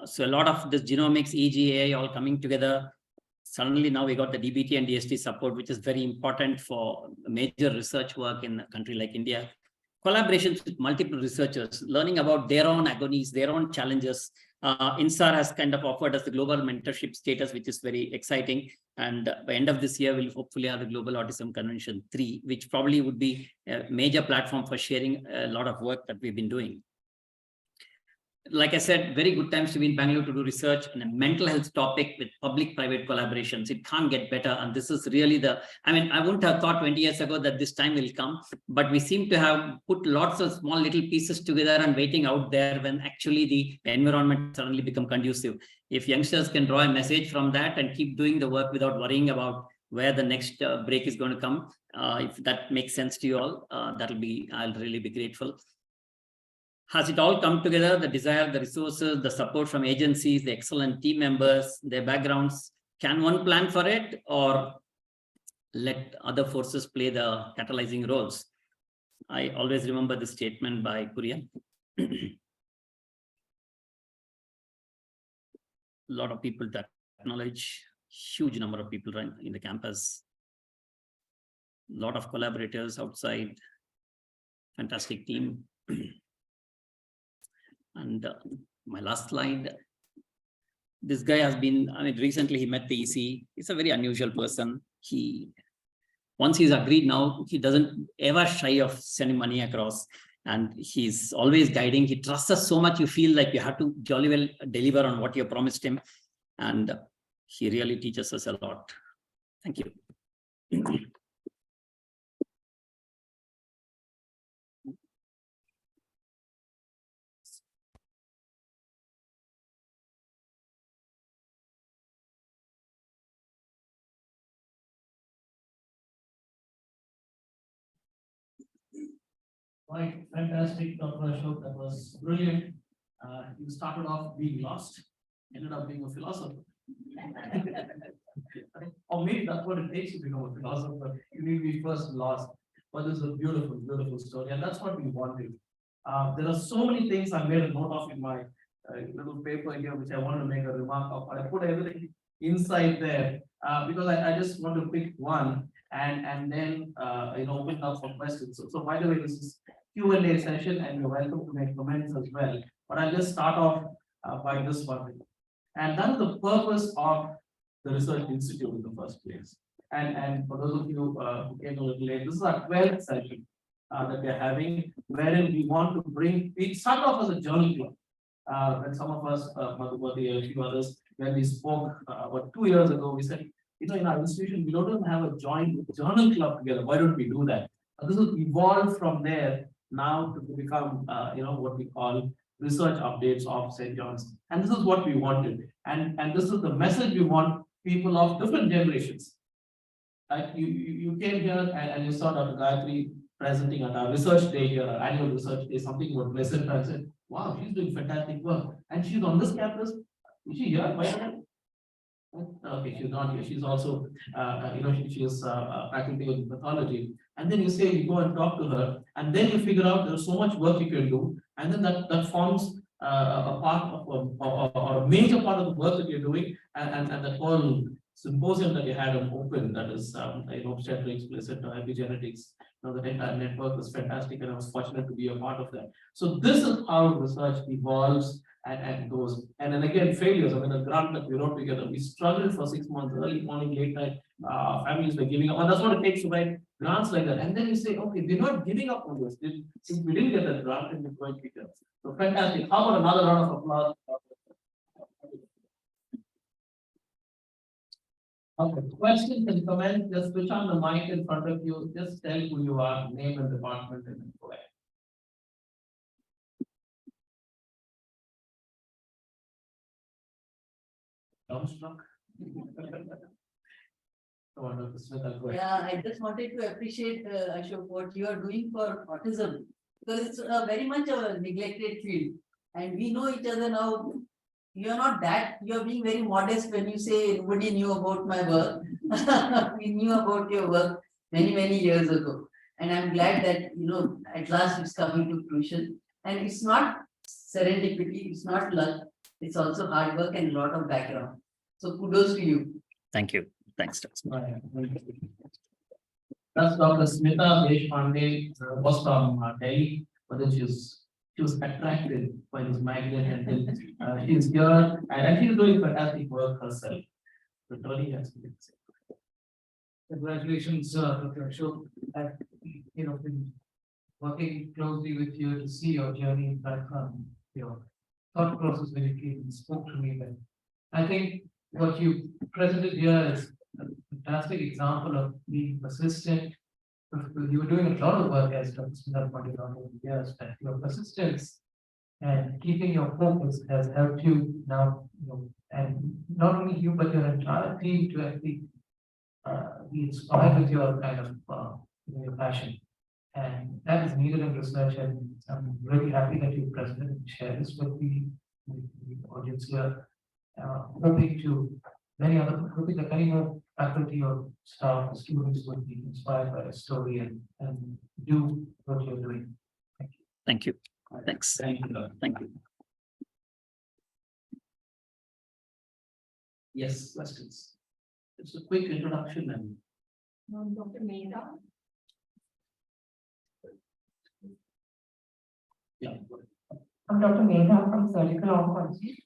So a lot of this genomics, EGA, all coming together. Suddenly now we got the DBT and DST support, which is very important for major research work in a country like India. Collaborations with multiple researchers, learning about their own agonies, their own challenges. INSAR has kind of offered us the global mentorship status, which is very exciting. And by end of this year, we'll hopefully have the Global Autism Convention 3, which probably would be a major platform for sharing a lot of work that we've been doing. Like I said, very good times to be in Bangalore to do research on a mental health topic with public-private collaborations. It can't get better. And this is really I wouldn't have thought 20 years ago that this time will come, but we seem to have put lots of small little pieces together and waiting out there when actually the environment suddenly become conducive. If youngsters can draw a message from that and keep doing the work without worrying about where the next break is going to come, if that makes sense to you all, I'll really be grateful. Has it all come together? The desire, the resources, the support from agencies, the excellent team members, their backgrounds. Can one plan for it, or let other forces play the catalyzing roles? I always remember the statement by Kurian. A lot of people to acknowledge, huge number of people in the campus, a lot of collaborators outside, fantastic team. And my last slide, this guy has been, I mean, recently he met the EC. He's a very unusual person. Once he's agreed now, he doesn't ever shy of sending money across. And he's always guiding. He trusts us so much. You feel like you have to jolly well deliver on what you promised him. And he really teaches us a lot. Thank you. Right, fantastic, Dr. Ashok. That was brilliant. You started off being lost, ended up being a philosopher. Or maybe that's what it takes to become a philosopher. You need to be first lost. But this is a beautiful, beautiful story, and that's what we wanted. There are so many things I made a note of in my little paper here, which I want to make a remark of. But I put everything inside there because I just want to pick one and then open it up for questions. So by the way, this is Q&A session, and you're welcome to make comments as well. But I'll just start off by this one. And that's the purpose of the Research Institute in the first place. And for those of you who came a little late, this is our 12th session that we're having, wherein we want to we start off as a journal club. When some of us, Madhubati, a few others, when we spoke about 2 years ago, we said, in our institution, we don't even have a joint journal club together. Why don't we do that? This has evolved from there now to become, what we call research updates of St. John's. And this is what we wanted. And this is the message we want people of different generations. You came here and you saw Dr. Gayatri presenting at our research day here, our annual research day, something about placenta. I said, wow, she's doing fantastic work. And she's on this campus. Is she here? Okay, she's not here. She's also, she is faculty in pathology. And then you say you go and talk to her, and then you figure out there's so much work you can do, and then that forms a part of or a major part of the work that you're doing, and the whole symposium that you had on open, that is obstetrics, placenta, epigenetics. The entire network was fantastic, and I was fortunate to be a part of that. So this is how research evolves and goes. And then again, failures. I mean, the grant that we wrote together, we struggled for 6 months, early morning, late night. Families were giving up, and that's what it takes to write grants like that. And then you say, okay, we're not giving up on this. Since we didn't get that grant, and we're going to get it. So fantastic. How about another round of applause? Okay, questions and comments, just switch on the mic in front of you, just tell who you are, name and department, and then go ahead. Dumbstruck? Yeah, I just wanted to appreciate, Ashok, what you are doing for autism, because it's very much a neglected field, and we know each other now. You're not that, you're being very modest when you say nobody knew about my work. We knew about your work many, many years ago. And I'm glad that, at last it's coming to fruition. And it's not serendipity, it's not luck, it's also hard work and a lot of background. So kudos to you. Thank you. Thanks, Dr. That's Dr. Smita Deshpande, was from Delhi, but then she was attracted by this magnet, and then she's here, and she's doing fantastic work herself. The Tony has been. Congratulations, Dr. Ashok. I've been working closely with you to see your journey back from your thought process when you came and spoke to me. Then I think what you presented here is a fantastic example of being persistent. You were doing a lot of work, as Dr. Smita pointed out over the years, that your persistence and keeping your focus has helped you now, and not only you, but your entire team to actually be inspired with your kind of your passion. And that is needed in research, and I'm really happy that you presented and shared this with the audience here. Hoping that many more faculty or staff or students would be inspired by the story and do what you're doing. Thank you. Thanks. Thank you. Thank you. Yes, questions. Just a quick introduction and. Dr. Mehta. Yeah. I'm Dr. Mehta from Surgical Oncology.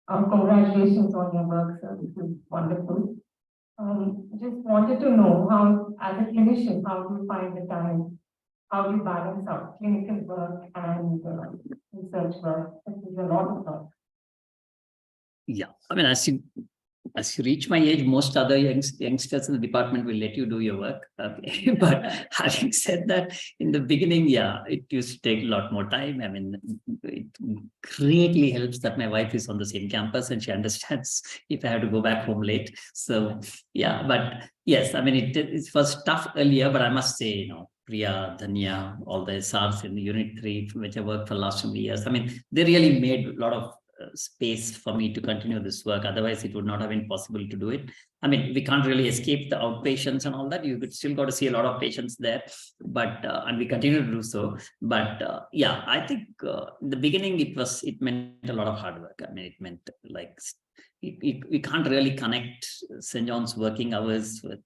Congratulations on your work, sir. This is wonderful. Just wanted to know how, as a clinician, how do you find the time? How do you balance out clinical work and research work? This is a lot of work. Yeah, I mean, as you reach my age, most other youngsters in the department will let you do your work. Okay. But having said that, in the beginning, yeah, it used to take a lot more time. I mean, it greatly helps that my wife is on the same campus and she understands if I have to go back home late. So yeah, but yes, I mean, it was tough earlier, but I must say, you know, Priya, Dhanya, all the SRs in Unit 3, which I worked for the last 20 years. I mean, they really made a lot of space for me to continue this work. Otherwise, it would not have been possible to do it. I mean, we can't really escape the outpatients and all that. You could still got to see a lot of patients there, but and we continue to do so. But yeah, I think in the beginning it meant a lot of hard work. I mean, it meant like we can't really connect St. John's working hours with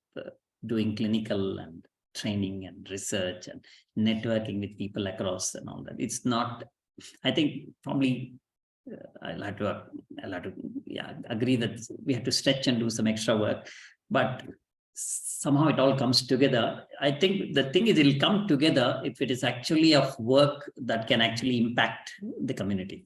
doing clinical and training and research and networking with people across and all that. It's not. I think probably. I'll have to yeah, agree that we have to stretch and do some extra work, but somehow it all comes together. I think the thing is it'll come together if it is actually of work that can actually impact the community.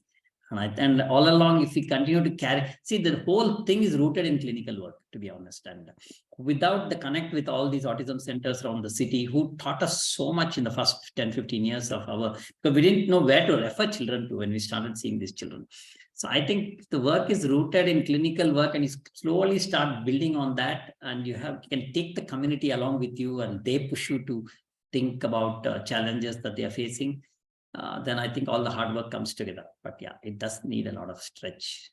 And all along, if we continue to see, the whole thing is rooted in clinical work, to be honest. And without the connect with all these autism centers around the city, who taught us so much in the first 10, 15 years of because we didn't know where to refer children to when we started seeing these children. So I think the work is rooted in clinical work, and you slowly start building on that, and you can take the community along with you, and they push you to think about challenges that they are facing. Then I think all the hard work comes together. But yeah, it does need a lot of stretch.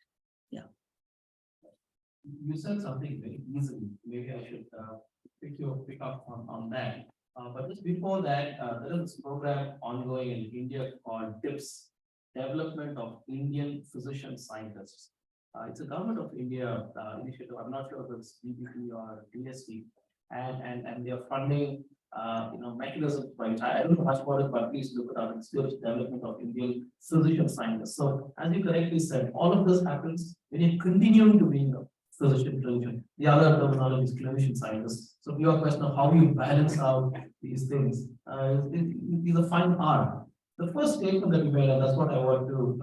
Yeah. You said something very easily. Maybe I should pick up on that. But just before that, there is this program ongoing in India called TIPS, Development of Indian Physician Scientists. It's a government of India initiative. I'm not sure if it's DBT or DST, and they're funding mechanisms. Right? I don't know much about it, but please look it up. It's the development of Indian physician scientists. So, as you correctly said, all of this happens when you continue to be a physician clinician. The other terminology is clinician scientist. So, your question of how you balance out these things is a fine art. The first statement that you made, and that's what I want to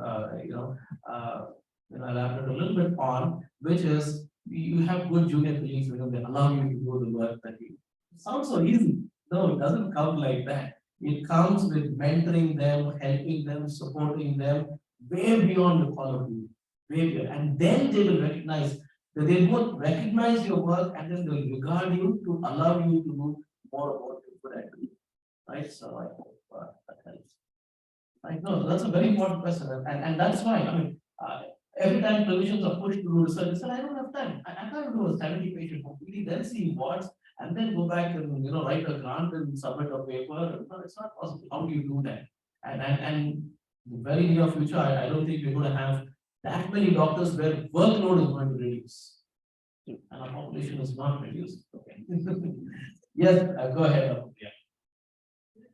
elaborate a little bit on, which is you have good junior colleagues because they allow you to do the work that you. It sounds so easy. No, it doesn't come like that. It comes with mentoring them, helping them, supporting them, way beyond the call of duty, way beyond. And then they will recognize that they both recognize your work, and then they'll regard you to allow you to do more of what you could do. Right? So I hope that helps. Right? No, that's a very important question, and that's why I mean. Every time clinicians are pushed to do research, they say, I don't have time. I can't do a 70 patient completely, then see what, and then go back and write a grant and submit a paper. No, it's not possible. How do you do that? And in the very near future, I don't think we're going to have that many doctors where workload is going to reduce. And our population is not reduced. Okay. Yes, go ahead. Yeah.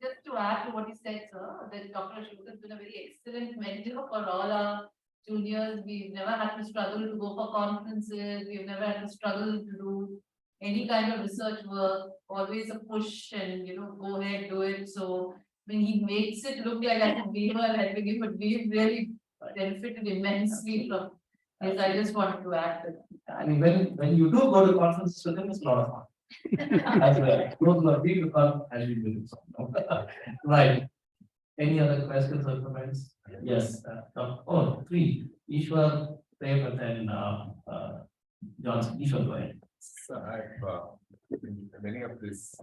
Just to add to what you said, sir, that Dr. Ashok has been a very excellent mentor for all our juniors. We've never had to struggle to go for conferences. We've never had to struggle to do any kind of research work. Always a push and go ahead, do it. So when he makes it look like we were helping him, but we've really benefited immensely from this. I just wanted to add to that. I mean, when you do go to conferences with him, it's a lot of fun. As well. Those who are big fun and you do something. Right. Any other questions or comments? Yes. Three. Ishwar, Prem, and then Johnson. Ishwar, go ahead. So I've in many of these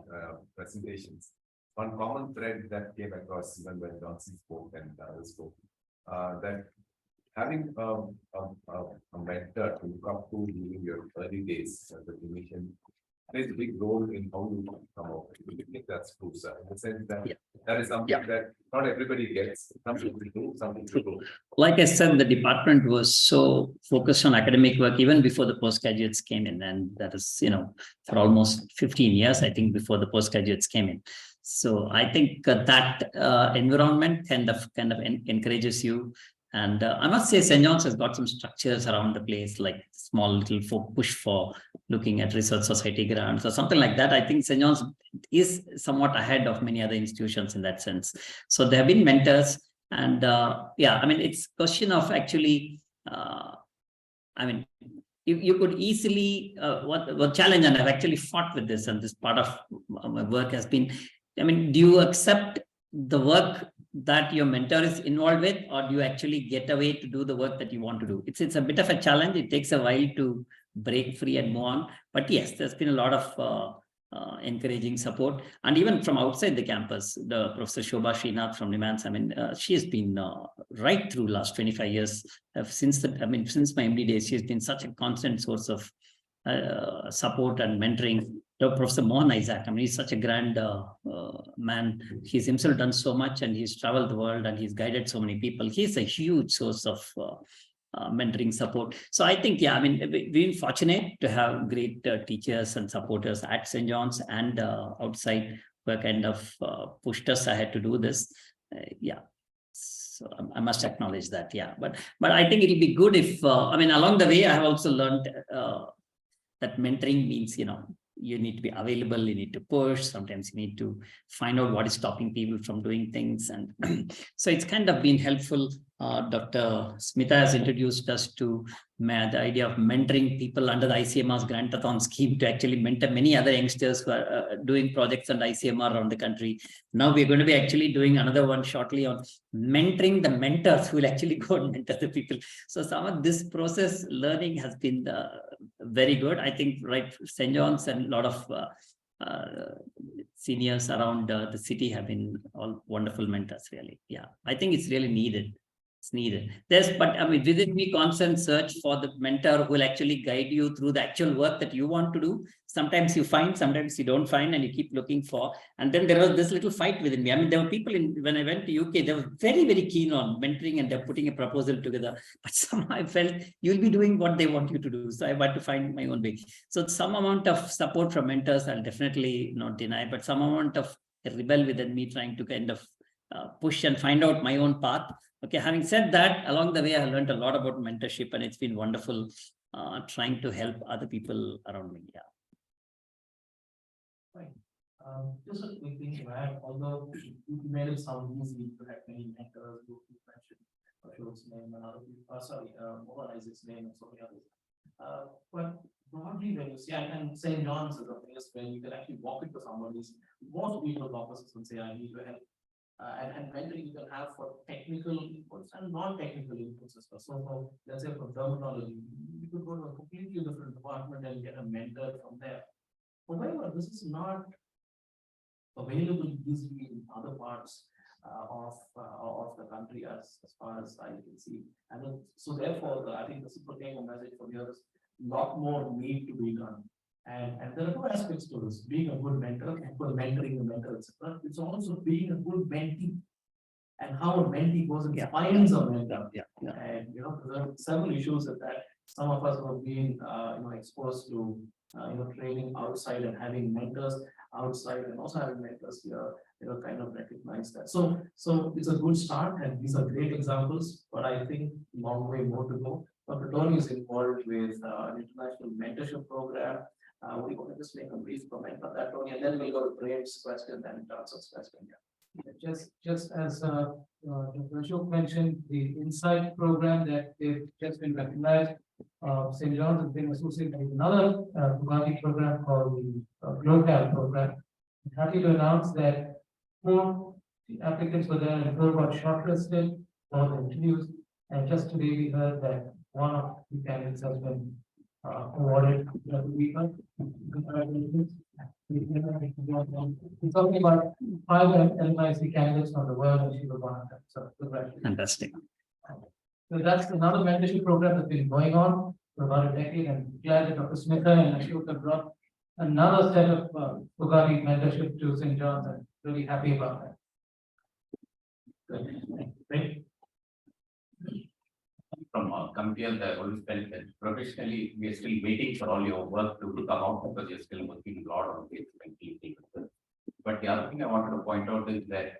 presentations, one common thread that came across even when Johnson spoke and others spoke, that having a mentor to look up to during your early days as a clinician plays a big role in how you come out. Do you think that's true, sir? In the sense that that is something that not everybody gets. Some people do, some people do. Like I said, the department was so focused on academic work even before the postgraduates came in, and that is, for almost 15 years, I think, before the postgraduates came in. So I think that environment kind of encourages you And I must say, St. John's has got some structures around the place, like small little push for looking at research society grants or something like that. I think St. John's is somewhat ahead of many other institutions in that sense. So there have been mentors, and yeah, I mean, it's a question of actually, I mean, you could easily, what challenge, and I've actually fought with this, and this part of my work has been, I mean, do you accept the work that your mentor is involved with, or do you actually get away to do the work that you want to do? It's a bit of a challenge. It takes a while to break free and move on. But yes, there's been a lot of encouraging support, and even from outside the campus, the Professor Shobha Srinath from Nimans, I mean, she has been right through last 25 years, since my MD days, she's been such a constant source of support and mentoring. Professor Mohan Isaac, I mean, he's such a grand man. He's himself done so much, and he's traveled the world, and he's guided so many people. He's a huge source of mentoring support. So I think, yeah, I mean, we've been fortunate to have great teachers and supporters at St. John's and outside, who kind of pushed us ahead to do this. Yeah. So I must acknowledge that, yeah. But I think it'll be good if, I mean, along the way, I have also learned that mentoring means, you know, you need to be available, you need to push, sometimes you need to find out what is stopping people from doing things. And so it's kind of been helpful. Dr. Smita has introduced us to the idea of mentoring people under the ICMR's Grantathon scheme to actually mentor many other youngsters who are doing projects under ICMR around the country. Now we're going to be actually doing another one shortly on mentoring the mentors who will actually go and mentor the people. So some of this process learning has been very good. I think, right, St. John's and a lot of seniors around the city have been all wonderful mentors, really. Yeah, I think it's really needed. It's needed. But I mean, within we constant search for the mentor who will actually guide you through the actual work that you want to do. Sometimes you find, sometimes you don't find, and you keep looking for. And then there was this little fight within me. I mean, there were people when I went to UK, they were very, very keen on mentoring, and they're putting a proposal together. But somehow I felt you'll be doing what they want you to do. So I had to find my own way. So some amount of support from mentors, I'll definitely not deny, but some amount of rebel within me trying to kind of push and find out my own path. Okay, having said that, along the way, I learned a lot about mentorship, and it's been wonderful trying to help other people around me. Yeah. Right. Just a quick thing to add, although you made it sound easy to have many mentors, you mentioned Ashok's name and other people, Mohan Isaac's name and so many others. But broadly, when you see, and St. John's is a place where you can actually walk into somebody's, most people's offices and say, I need your help. And mentoring you can have for technical inputs and non-technical inputs as well. So for, let's say for terminology, you could go to a completely different department and get a mentor from there. However, this is not available easily in other parts of the country as far as I can see. And so therefore, I think the simple take-home message from here is a lot more need to be done. And there are two aspects to this: being a good mentor, of course, mentoring the mentor, etc. It's also being a good mentee, and how a mentee goes and finds a mentor. And you know, there are several issues that some of us have been exposed to training outside and having mentors outside, and also having mentors here, kind of recognize that. So it's a good start, and these are great examples, but I think long way more to go. Dr. Tony is involved with an international mentorship program. We're going to just make a brief comment on that, Tony, and then we'll go to Graham's question and Johnson's question. Just as Dr. Ashok mentioned, the Insight program that they've just been recognized. St. John's has been associated with another Bugatti program called the Global program. I'm happy to announce that 4 applicants were there and 4 got shortlisted for the interviews. And just today we heard that one of the candidates has been awarded the weekend. We're talking about 5 LMIC candidates from the world, and she was one of them. So congratulations. Fantastic. So that's another mentorship program that's been going on for about a decade, and glad that Dr. Smita and Ashok have brought another set of Bugatti mentorship to St. John's, and really happy about that. Great. From committee and the always felt that professionally we are still waiting for all your work to come out, because you're still working a lot on this. But the other thing I wanted to point out is that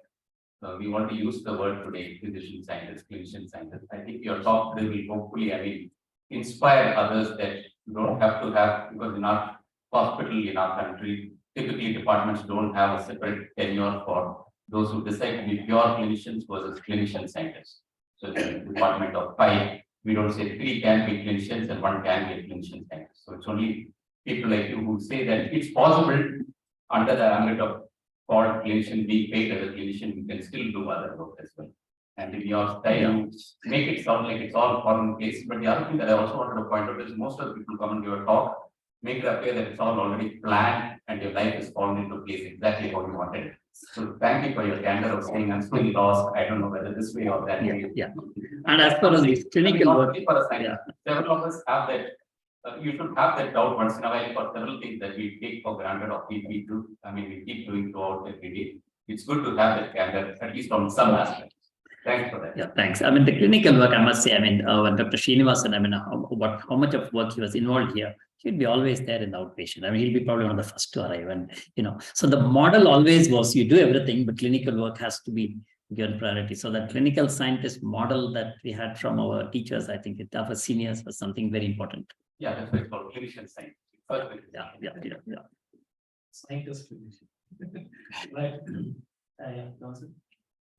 we want to use the word today, physician scientist, clinician scientist. I think your talk today will hopefully, I mean, inspire others that you don't have to have, because in our hospital in our country, typically departments don't have a separate tenure for those who decide to be pure clinicians versus clinician scientists. So it's a department of 5. We don't say 3 can be clinicians and 1 can be a clinician scientist. So it's only people like you who say that it's possible under the ambit of called clinician, being paid as a clinician, you can still do other work as well. And in your style, you make it sound like it's all commonplace. But the other thing that I also wanted to point out is most of the people come and give a talk, make it appear that it's all already planned and your life is fallen into place exactly how you wanted it. So thank you for your candor of saying I'm still lost. I don't know whether this way or that way. Yeah. And as far as the clinical work, For a scientist, several of us have that. You should have that doubt once in a while for several things that we take for granted or we do. I mean, we keep doing throughout every day. It's good to have that candor, at least on some aspects. Thanks for that. yeah, thanks. I mean, the clinical work, I must say, I mean, when Dr. Srinivasan, I mean, how much of work he was involved here, he'd be always there in the outpatient. I mean, he'll be probably one of the first to arrive. And, so the model always was you do everything, but clinical work has to be given priority. So that clinical scientist model that we had from our teachers, I think our seniors was something very important. Yeah, that's why it's called clinician science. Yeah. Scientist. Right. Yeah, Johnson.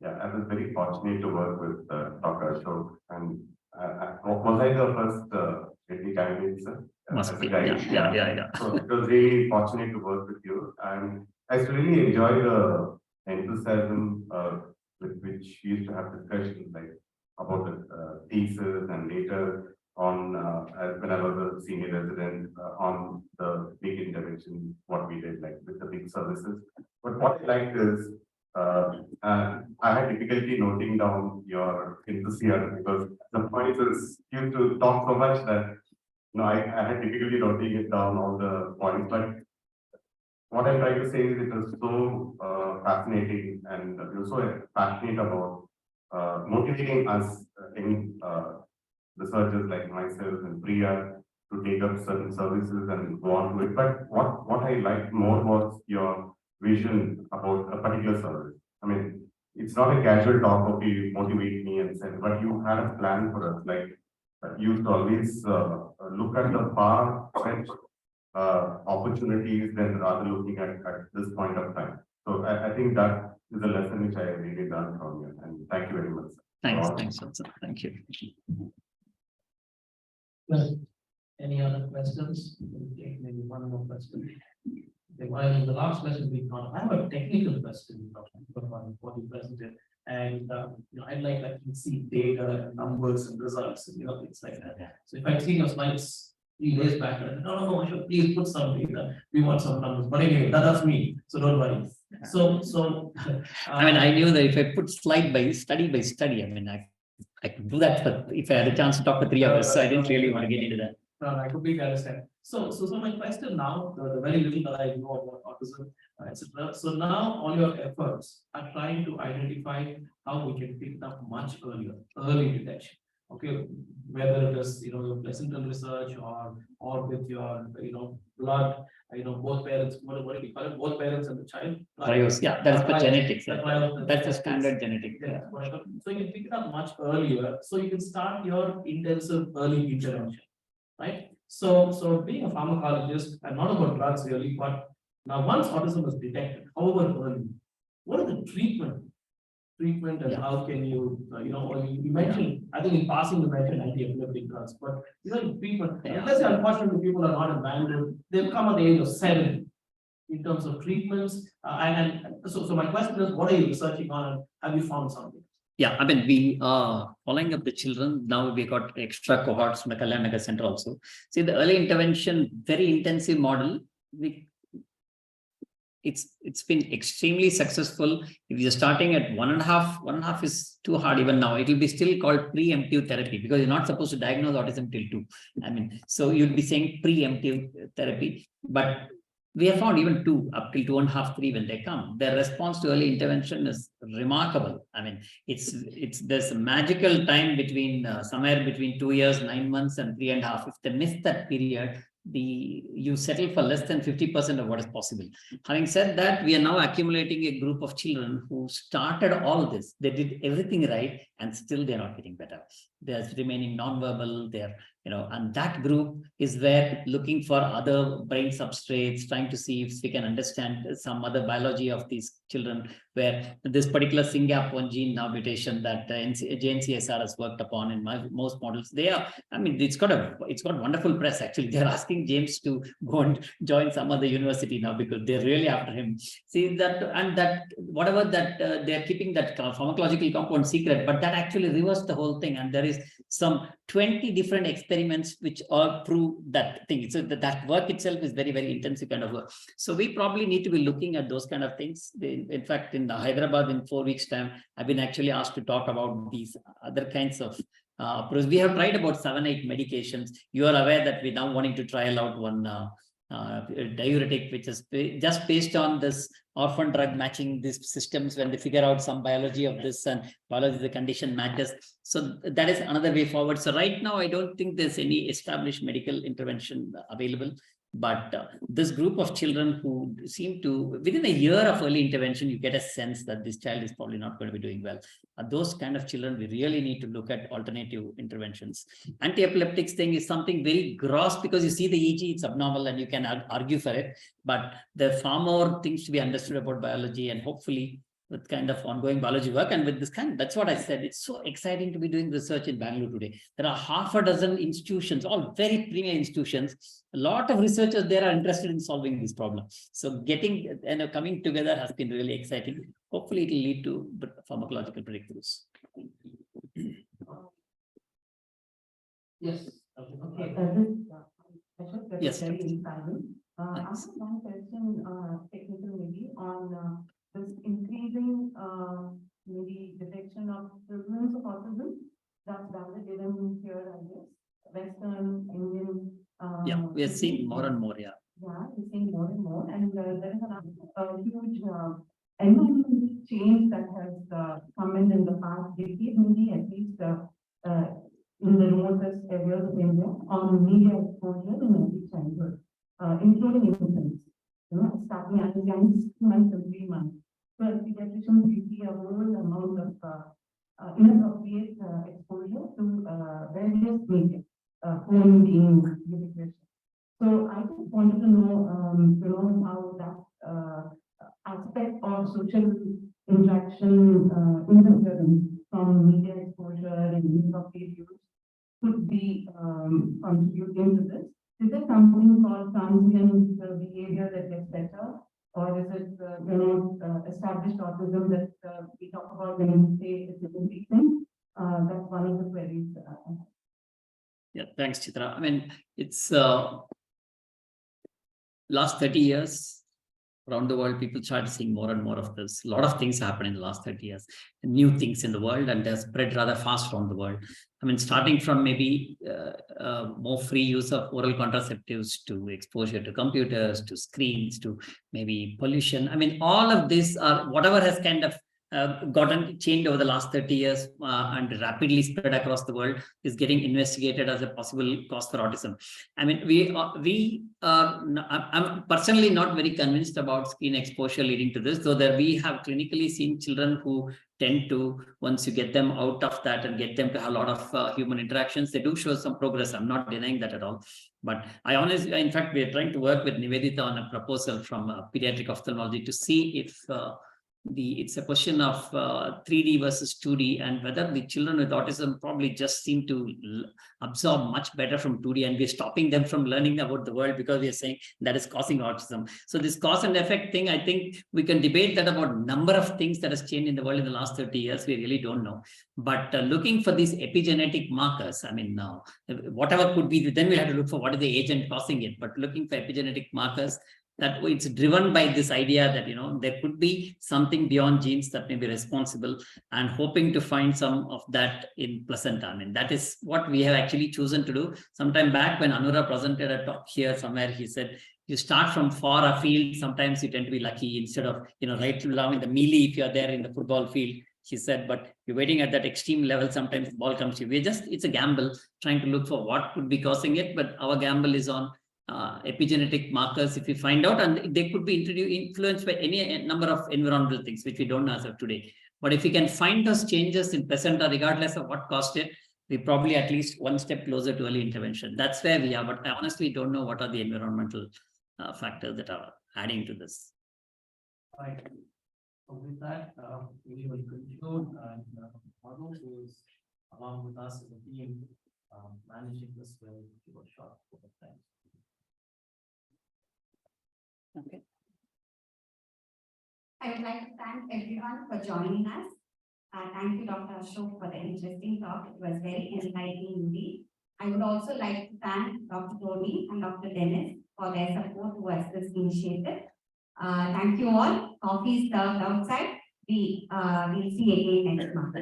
Yeah, I was very fortunate to work with Dr. Ashok, and was I the first AD candidate, sir? Must As a be. guide? Yeah. So it was really fortunate to work with you, and I really enjoy the enthusiasm with which we used to have discussions like about the thesis and later on when I was a senior resident on the big intervention, what we did like with the big services. But what I liked is I had difficulty noting down your enthusiasm because the points is used to talk so much that I had difficulty noting it down all the points. But what I'm trying to say is it was so fascinating, and you're so passionate about motivating us in researchers like myself and Priya to take up certain services and go on to it. But what I liked more was your vision about a particular service. I mean, it's not a casual talk of you motivate me and say, but you had a plan for us. Like you used to always look at the far fetched opportunities than rather looking at this point of time. So I think that is a lesson which I really learned from you. And thank you very much. Thanks, Johnson. Thank you. Well, any other questions? We'll take maybe one more question. Okay, while the last question we got, I have a technical question on what you presented, and I'd like to see data, numbers, and results, things like that. So if I see your slides 3 days back, no, please put some data. We want some numbers. But anyway, that's me, so don't worry. So I mean, I knew that if I put slide by study, I mean, I could do that, but if I had a chance to talk for 3 hours, so I didn't really want to get into that. No, I completely understand. So my question now, the very little that I know about autism, etc. So now all your efforts are trying to identify how we can pick it up much earlier, early detection. Okay, whether it is your placental research or with your blood, both parents, what do you call it? Both parents and the child. Yeah, that's for genetics. That's a standard genetic. Yeah. So you can pick it up much earlier, so you can start your intensive early intervention. Right. So being a pharmacologist, and not about drugs really, but now once autism is detected, however early, what is the treatment and how can you, you mentioned, I think in passing you mentioned anti-epileptic drugs, but treatment, let's say unfortunately people are not in Bangalore, they'll come at the age of 7 in terms of treatments. So my question is, what are you researching on, and have you found something? Yeah, I mean, we are following up the children. Now we got extra cohorts from the Kalyan Nagar Center also. See, the early intervention, very intensive model. It's been extremely successful. If you're starting at 1.5 is too hard even now. It will be still called preemptive therapy because you're not supposed to diagnose autism till 2. I mean, so you'll be saying preemptive therapy, but we have found even 2 up till 2.5, 3 when they come. Their response to early intervention is remarkable. I mean, there's a magical time between somewhere between 2 years, 9 months, and 3.5. If they miss that period, you settle for less than 50% of what is possible. Having said that, we are now accumulating a group of children who started all this. They did everything right, and still they're not getting better. They're remaining non-verbal. They're, and that group is where looking for other brain substrates, trying to see if we can understand some other biology of these children, where this particular SYNGAP1 gene now mutation that JNCSR has worked upon in most models, it's got wonderful press actually. They're asking James to go and join some other university now because they're really after him. See that, and that whatever that they're keeping that pharmacological compound secret, but that actually reversed the whole thing. And there is some 20 different experiments which all prove that thing. So that work itself is very, very intensive kind of work. So we probably need to be looking at those kind of things. In fact, in Hyderabad in 4 weeks' time, I've been actually asked to talk about these other kinds of approach. We have tried about 7-8 medications. You are aware that we're now wanting to trial out one diuretic, which is just based on this orphan drug matching these systems when they figure out some biology of this and biology the condition matches. So that is another way forward. So right now, I don't think there's any established medical intervention available. But this group of children who seem to, within a year of early intervention, you get a sense that this child is probably not going to be doing well. Those kind of children, we really need to look at alternative interventions. Anti-epileptics thing is something very gross because you see the EEG, it's abnormal and you can argue for it. But there are far more things to be understood about biology, and hopefully with kind of ongoing biology work and with this kind, that's what I said. It's so exciting to be doing research in Bangalore today. There are half a dozen institutions, all very premier institutions. A lot of researchers there are interested in solving this problem. So getting and coming together has been really exciting. Hopefully it will lead to pharmacological breakthroughs. Yes. Okay, Yes. very inspiring. I have one question, technical maybe, on this increasing maybe detection of prevalence of autism that's given here, I guess, Western Indian. Yeah, we are seeing more and more. Yeah. Yeah, we're seeing more and more, and there is a huge environmental change that has come in the past decade, maybe at least in the remotest areas of India on media exposure in early childhood, including infants. Starting at young 6 months and 3 months. So as pediatricians, we see a whole amount of inappropriate exposure to various media, phone being ubiquitous. So I just wanted to know, how that aspect of social interaction interference from media exposure and inappropriate use could be contributing to this. Is there something called transient behavior that gets better, or is it established autism that we talk about when we say it's increasing? That's one of the queries. Yeah, thanks, Chitra. I mean, it's last 30 years around the world, people started seeing more and more of this. A lot of things happen in the last 30 years, new things in the world, and they're spread rather fast around the world. I mean, starting from maybe more free use of oral contraceptives to exposure to computers, to screens, to maybe pollution. I mean, all of this are whatever has kind of gotten changed over the last 30 years and rapidly spread across the world is getting investigated as a possible cause for autism. I mean, I'm personally not very convinced about screen exposure leading to this, though that we have clinically seen children who tend to, once you get them out of that and get them to have a lot of human interactions, they do show some progress. I'm not denying that at all. But I honestly, in fact, we are trying to work with Nivedita on a proposal from pediatric ophthalmology to see if it's a question of 3D versus 2D, and whether the children with autism probably just seem to absorb much better from 2D, and we're stopping them from learning about the world because we're saying that is causing autism. So this cause and effect thing, I think we can debate that about number of things that has changed in the world in the last 30 years. We really don't know. But looking for these epigenetic markers, I mean, whatever could be, then we'll have to look for what is the agent causing it. But looking for epigenetic markers, that it's driven by this idea that, there could be something beyond genes that may be responsible, and hoping to find some of that in placenta. I mean, that is what we have actually chosen to do. Sometime back when Anura presented a talk here somewhere, he said, you start from far afield, sometimes you tend to be lucky instead of, right down in the melee if you're there in the football field. He said, but you're waiting at that extreme level, sometimes the ball comes to you. It's a gamble trying to look for what could be causing it, but our gamble is on epigenetic markers if we find out, and they could be influenced by any number of environmental things which we don't know as of today. But if we can find those changes in placenta, regardless of what caused it, we probably at least one step closer to early intervention. That's where we are, but I honestly don't know what are the environmental factors that are adding to this. Right. So with that, we will conclude, and Madhu, who is along with us as a team, managing this, will give a short time. Okay. I would like to thank everyone for joining us. Thank you, Dr. Ashok, for the interesting talk. It was very enlightening indeed. I would also like to thank Dr. Tony and Dr. Dennis for their support towards this initiative. Thank you all. Coffee is served outside. We'll see again next month.